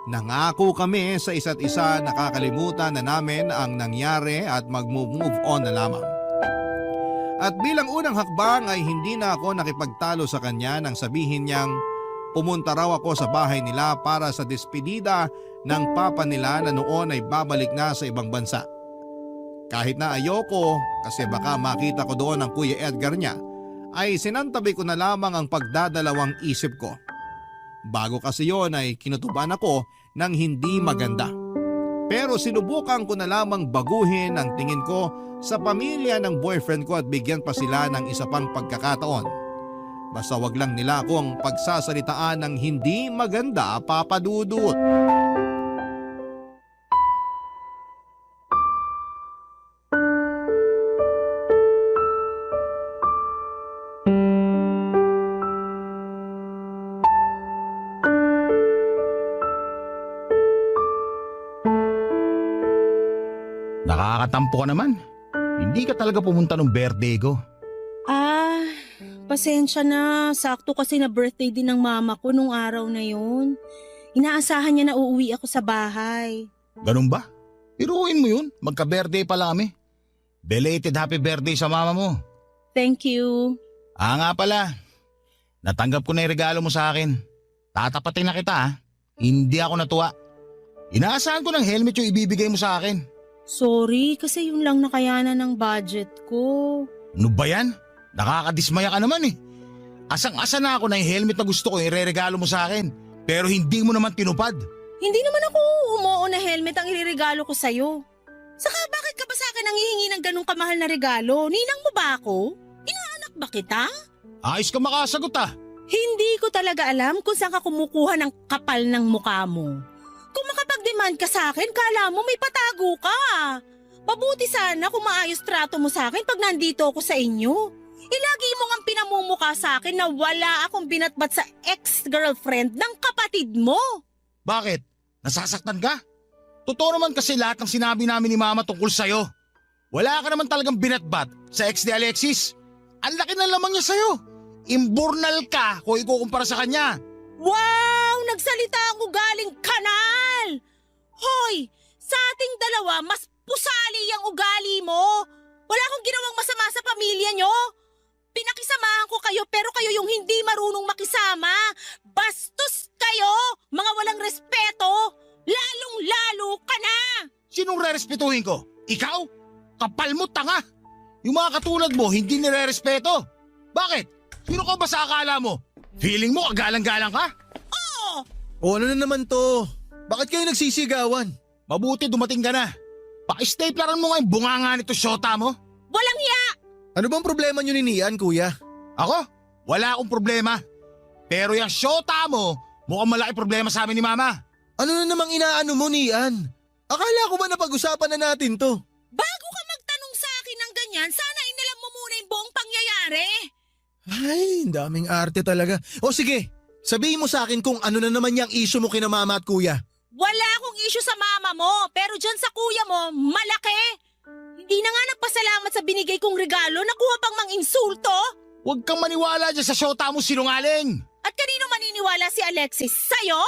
Nangako kami sa isa't isa, nakakalimutan na namin ang nangyari at mag-move on na lamang. At bilang unang hakbang ay hindi na ako nakipagtalo sa kanya nang sabihin niyang pumunta raw ako sa bahay nila para sa despedida ng papa nila na noon ay babalik na sa ibang bansa. Kahit na ayoko kasi baka makita ko doon ang Kuya Edgar niya, ay sinantabi ko na lamang ang pagdadalawang isip ko. Bago kasi yon ay kinutuban ako ng hindi maganda. Pero sinubukan ko na lamang baguhin ang tingin ko sa pamilya ng boyfriend ko at bigyan pa sila ng isa pang pagkakataon. Basta wag lang nila akong pagsasalitaan ng hindi maganda, Papa Dudut. Nakakatampo ka naman. Hindi ka talaga pumunta nung birthday ko. Pasensya na. Sakto kasi na birthday din ng mama ko nung araw na yun. Inaasahan niya na uuwi ako sa bahay. Ganun ba? Iruin mo yun. Magka-birthday pala kami. Belated happy birthday sa mama mo. Thank you. Nga pala. Natanggap ko na yung regalo mo sa akin. Tatapatin na kita ha. Hindi ako natuwa. Inaasahan ko ng helmet yung ibibigay mo sa akin. Sorry, kasi yun lang nakayanan ng budget ko. Ano ba yan? Nakakadismaya ka naman eh. Asang-asa na ako na yung helmet na gusto ko ireregalo mo sa akin. Pero hindi mo naman tinupad. Hindi naman ako umuo na helmet ang iririgalo ko sa'yo. Saka bakit ka ba sa akin nangihingi ng ganong kamahal na regalo? Ninang mo ba ako? Inaanak ba kita? Ayos ka makasagot ah. Hindi ko talaga alam kung saan ka kumukuha ng kapal ng mukha mo. Kung makapag-demand ka sa akin, kala mo may patago ka. Mabuti sana kung maayos trato mo sa akin pag nandito ako sa inyo. Ilagi mo ngang pinamumukha sa akin na wala akong binatbat sa ex-girlfriend ng kapatid mo. Bakit? Nasasaktan ka? Totoo naman kasi lahat ng sinabi namin ni Mama tungkol sa'yo. Wala ka naman talagang binatbat sa ex ni Alexis. Ang laki ng lamang niya sa'yo. Imburnal ka kung ikukumpara sa kanya. Wow! Nagsalita ang ugaling kanal! Hoy! Sa ating dalawa, mas pusali ang ugali mo. Wala akong ginawang masama sa pamilya nyo. Pinakisamahan ko kayo pero kayo yung hindi marunong makisama. Bastos kayo! Mga walang respeto! Lalong-lalo ka na! Sinong rerespetuhin ko? Ikaw? Kapal mo, tanga! Yung mga katulad mo, hindi nire-respeto. Bakit? Sino ka ba sa akala mo? Feeling mo kagalang-galang ka? O ano na naman to? Bakit kayo nagsisigawan? Mabuti dumating ka na. Paki-stapleran mo nga yung bunganga nito syota mo. Walang hiya! Ano bang problema nyo ni Nian, kuya? Ako? Wala akong problema. Pero yung syota mo, mukhang malaki problema sa amin ni Mama. Ano na namang inaano mo, Nian? Akala ko ba napag-usapan na natin to? Bago ka magtanong sa akin ng ganyan, sana inalam mo muna yung buong pangyayari. Ay, ang daming arte talaga. O sige, sabihin mo sa akin kung ano na naman yung issue mo kina mama at kuya. Wala akong issue sa mama mo, pero dyan sa kuya mo, malaki. Hindi na nga nagpasalamat sa binigay kong regalo, nakuha pang mang-insulto. Huwag kang maniwala dyan sa syota mo, sinungaling. At kanino maniniwala si Alexis? Sa'yo?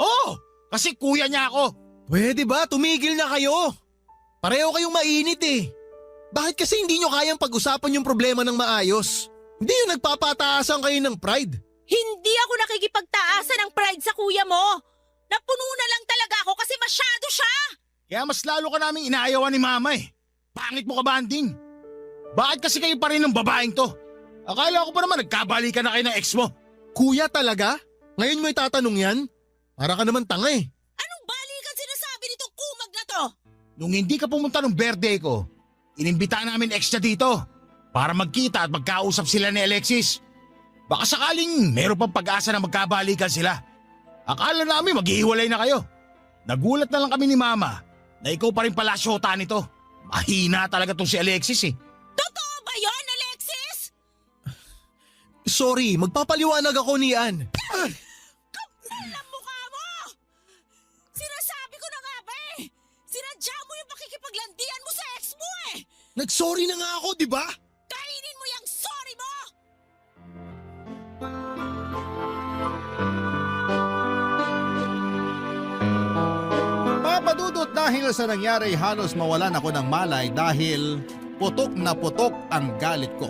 Oo, kasi kuya niya ako. Pwede ba? Tumigil na kayo. Pareho kayong mainit eh. Bakit kasi hindi nyo kayang pag-usapan yung problema ng maayos? Hindi yung nagpapataasan kayo ng pride. Hindi ako nakikipagtaasan ng pride sa kuya mo. Napuno na lang talaga ako kasi masyado siya. Kaya mas lalo ka naming inaayawan ni Mama eh. Pangit mo ka, Banding. Bakit kasi kayo pa rin ng babaeng to? Akala ko pa naman nagkabalikan na kayo ng ex mo. Kuya talaga? Ngayon mo itatanong yan? Para ka naman tanga eh. Anong balikan sinasabi nitong kumag na to? Nung hindi ka pumunta nung birthday ko, inimbitahan namin ex niya dito para magkita at magkausap sila ni Alexis. Baka sakaling meron pang pag-asa na magkabalikan sila. Akala namin maghihiwalay na kayo. Nagulat na lang kami ni Mama na ikaw pa rin pala syota nito. Mahina talaga tong si Alexis eh. Totoo ba yon, Alexis? Sorry, magpapaliwanag ako ni Ann. Kapal ang mukha mo! Sinasabi ko na nga ba eh! Sinadya mo yung pakikipaglandian mo sa ex mo eh! Nag-sorry na nga ako, di ba? Kainin mo yung sorry mo! Papadudot dahil sa nangyari halos mawalan ako ng malay dahil putok na putok ang galit ko.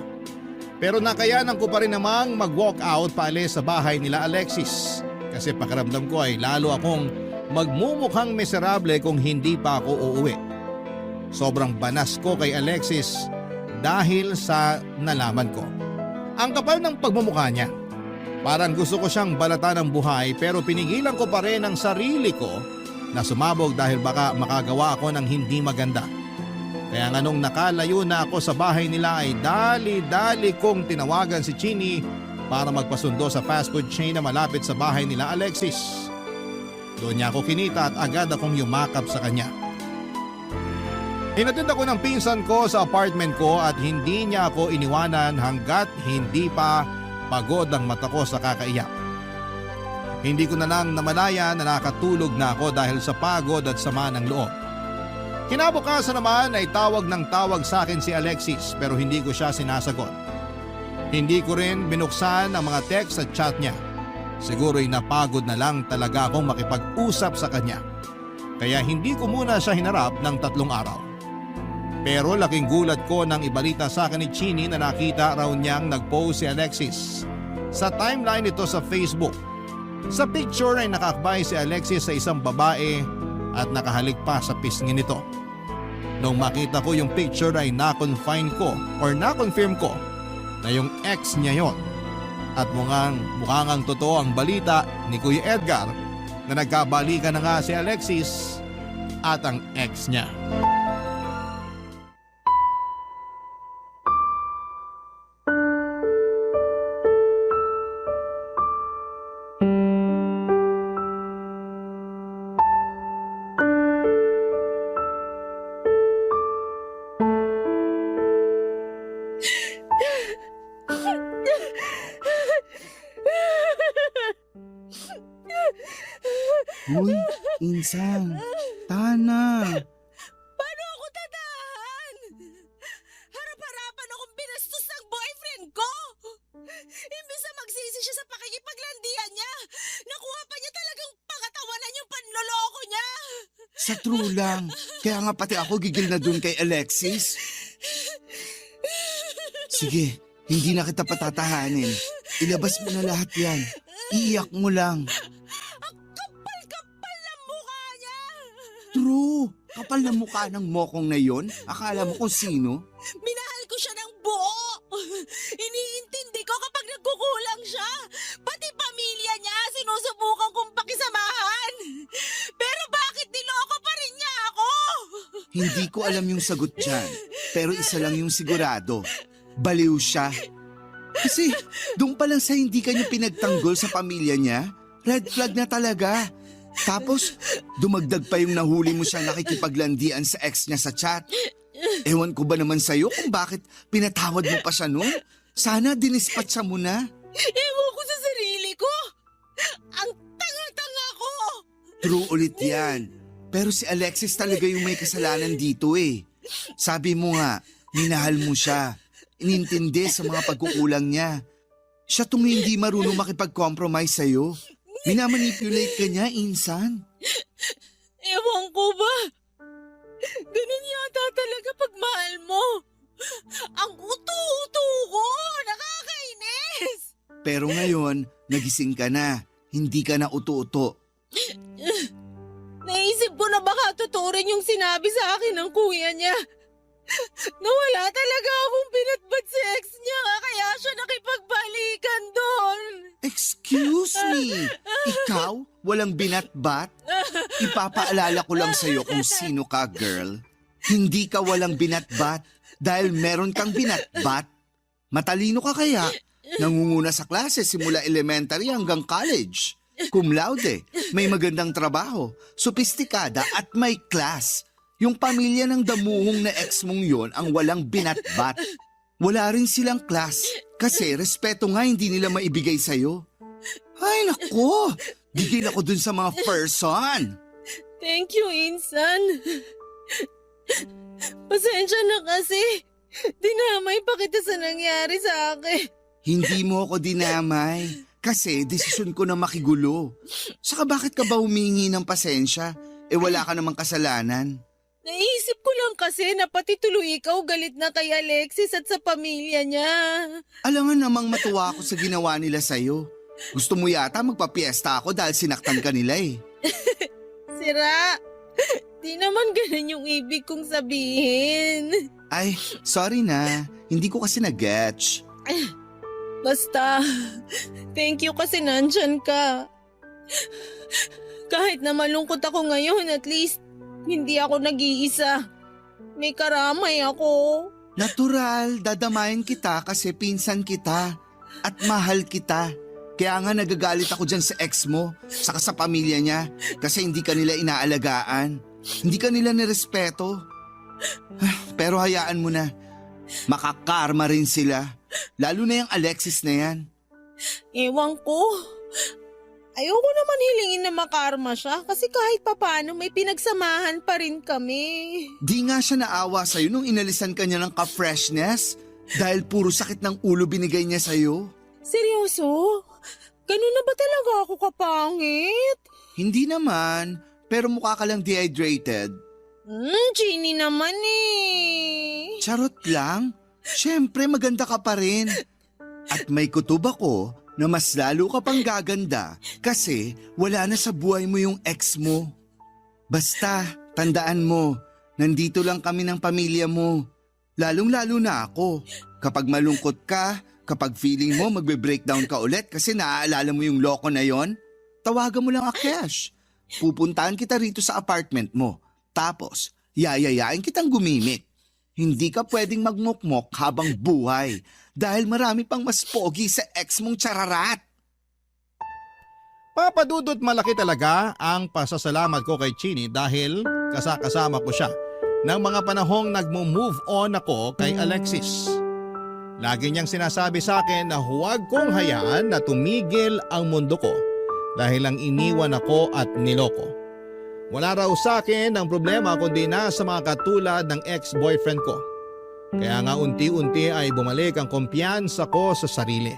Pero nakayanan ko pa rin namang mag-walk out paalis sa bahay nila Alexis. Kasi pakiramdam ko ay lalo akong magmumukhang miserable kung hindi pa ako uuwi. Sobrang banas ko kay Alexis dahil sa nalaman ko. Ang kapal ng pagmumukha niya. Parang gusto ko siyang balatan ng buhay pero pinigilan ko pa rin ang sarili ko na sumabog dahil baka makagawa ako ng hindi maganda. Kaya nga nung nakalayo na ako sa bahay nila ay dali-dali kong tinawagan si Chini para magpasundo sa fast food chain na malapit sa bahay nila Alexis. Doon niya ako kinita at agad akong yumakap sa kanya. Hinatid ako ng pinsan ko sa apartment ko at hindi niya ako iniwanan hanggat hindi pa pagod ang mata ko sa kakaiyak. Hindi ko na lang namalaya na nakatulog na ako dahil sa pagod at sama ng loob. Kinabukasan naman ay tawag ng tawag sa akin si Alexis pero hindi ko siya sinasagot. Hindi ko rin binuksan ang mga text at chat niya. Siguro'y napagod na lang talaga akong makipag-usap sa kanya. Kaya hindi ko muna siya hinarap ng 3 araw. Pero laking gulat ko nang ibalita sa akin ni Chini na nakita raw niyang nag-post si Alexis. Sa timeline nito sa Facebook. Sa picture ay nakakbay si Alexis sa isang babae at nakahalik pa sa pisngi nito. Nung makita ko yung picture ay na-confirm ko na yung ex niya yon. At mukhang totoo ang balita ni Kuya Edgar na nagkabalikan na nga si Alexis at ang ex niya. Uy, Insan, tana. Paano ako tatahan? Harap-harapan akong binastos ng boyfriend ko! Imbis na magsisi siya sa pakikipaglandian niya, nakuha pa niya talagang pangatawanan yung panloloko niya! Sa true lang. Kaya nga pati ako gigil na dun kay Alexis. Sige, hindi na kita patatahanin. Ilabas mo na lahat yan. Iiyak mo lang. Ang kapal-kapal ng mukha niya! True. Kapal na mukha ng mokong na yon. Akala mo kung sino? Minahal ko siya ng buo! Iniintindi ko kapag nagkukulang siya! Pati pamilya niya sinusubukan kong pakisamahan! Pero bakit niloko pa rin niya ako? Hindi ko alam yung sagot dyan. Pero isa lang yung sigurado. Baliw siya. Kasi doon pa lang sa hindi kanya pinagtanggol sa pamilya niya, red flag na talaga. Tapos dumagdag pa yung nahuli mo siyang nakikipaglandian sa ex niya sa chat. Ewan ko ba naman sa'yo kung bakit pinatawad mo pa siya noon? Sana dinispatcha mo na. Ewan ko sa sarili ko! Ang tanga-tanga ko! True ulit yan. Pero si Alexis talaga yung may kasalanan dito eh. Sabi mo nga, minahal mo siya. Inintindi sa mga pagkukulang niya. Siya tong hindi marunong makipag-compromise sa'yo. Minamanipulate ka niya, Insan. Ewan ko ba? Ganun yata talaga pag mahal mo. Ang uto-uto ko! Nakakainis! Pero ngayon, nagising ka na. Hindi ka na uto-uto. Naisip ko na baka totoo rin yung sinabi sa akin ng kuya niya. Nawala talaga akong pinatbat sa ex niya kaya siya nakipagbalikan doon. Excuse me, ikaw walang binatbat? Ipapaalala ko lang sa'yo kung sino ka, girl. Hindi ka walang binatbat dahil meron kang binatbat. Matalino ka kaya? Nangunguna sa klase simula elementary hanggang college. Cum laude, may magandang trabaho, sopistikada at may class. Yung pamilya ng damuhong na ex mong yon ang walang binatbat. Wala rin silang class kasi respeto nga hindi nila maibigay sa'yo. Ay, naku! Gigil ako dun sa mga person. Thank you, Insan. Pasensya na kasi. Dinamay pa kita sa nangyari sa akin. Hindi mo ako dinamay. Kasi desisyon ko na makigulo. Saka bakit ka ba humingi ng pasensya? Wala ka namang kasalanan. Naisip ko lang kasi na pati tuloy ikaw galit na kay Alexis at sa pamilya niya. Alam nga namang matuwa ako sa ginawa nila sa'yo. Gusto mo yata magpapiesta ako dahil sinaktan ka nila eh. Sira, di naman ganun yung ibig kong sabihin. Ay, sorry na. Hindi ko kasi nag-getch. Basta, thank you kasi nandyan ka. Kahit na malungkot ako ngayon, at least hindi ako nag-iisa. May karamay ako. Natural, dadamayan kita kasi pinsan kita at mahal kita. Kaya nga nagagalit ako dyan sa ex mo, saka sa pamilya niya kasi hindi ka nila inaalagaan. Hindi ka nila nirespeto. Pero hayaan mo na, makakarma rin sila. Lalo na yung Alexis na yan. Ewan ko. Ayoko naman hilingin na makarma siya kasi kahit papano may pinagsamahan pa rin kami. Di nga siya naawa sa'yo nung inalisan ka niya ng ka-freshness dahil puro sakit ng ulo binigay niya sa'yo. Seryoso? Ganun na ba talaga ako kapangit? Hindi naman, pero mukha ka lang dehydrated. Genie naman eh. Charot lang. Siyempre maganda ka pa rin. At may kutob ako na mas lalo ka pang gaganda kasi wala na sa buhay mo yung ex mo. Basta, tandaan mo, nandito lang kami ng pamilya mo. Lalong-lalo na ako. Kapag malungkot ka, kapag feeling mo magbe-breakdown ka ulit kasi naaalala mo yung loko na yon, tawagan mo lang Akesh. Pupuntahan kita rito sa apartment mo. Tapos, yayayain kitang gumimik. Hindi ka pwedeng magmukmok habang buhay dahil marami pang mas pogi sa ex mong chararat. Papadudot malaki talaga ang pasasalamat ko kay Chini dahil kasama ko siya ng mga panahong nagmo-move on ako kay Alexis. Lagi niyang sinasabi sa akin na huwag kong hayaan na tumigil ang mundo ko dahil lang iniwan ako at niloko. Wala raw sa akin ang problema kundi na sa mga katulad ng ex-boyfriend ko. Kaya nga unti-unti ay bumalik ang kumpiyansa ko sa sarili.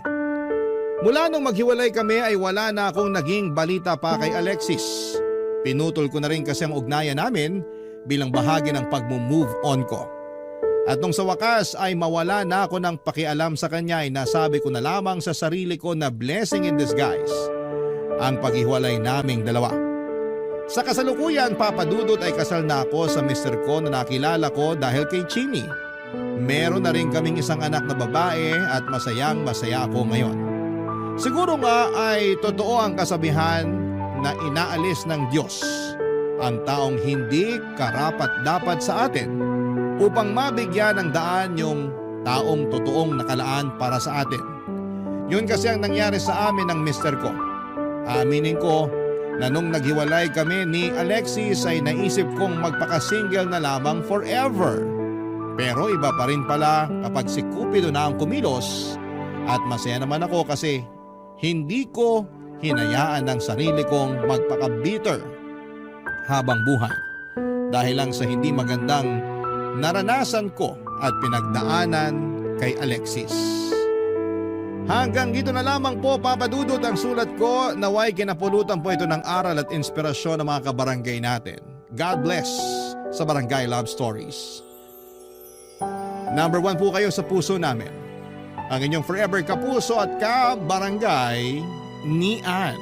Mula nung maghiwalay kami ay wala na akong naging balita pa kay Alexis. Pinutol ko na rin kasi ang ugnayan namin bilang bahagi ng pag-move on ko. At nung sa wakas ay mawala na ako ng pakialam sa kanya ay nasabi ko na lamang sa sarili ko na blessing in disguise ang paghiwalay naming dalawa. Sa kasalukuyan, papadudot ay kasal na ako sa mister ko na nakilala ko dahil kay Chini. Meron na rin kaming isang anak na babae at masayang masaya ako ngayon. Siguro nga ay totoo ang kasabihan na inaalis ng Diyos ang taong hindi karapat-dapat sa atin upang mabigyan ng daan yung taong totoong nakalaan para sa atin. Yun kasi ang nangyari sa amin ng mister ko. Aminin ko na nung naghiwalay kami ni Alexis ay naisip kong magpaka-single na lamang forever. Pero iba pa rin pala kapag si Cupido na ang kumilos at masaya naman ako kasi hindi ko hinayaan ng sarili kong magpaka-bitter habang buhay dahil lang sa hindi magandang naranasan ko at pinagdaanan kay Alexis. Hanggang dito na lamang po papadudot ang sulat ko, naway kinapulutan po ito ng aral at inspirasyon ng mga kabarangay natin. God bless sa Barangay Love Stories. Number 1 po kayo sa puso namin. Ang inyong forever kapuso at kabarangay ni Ann.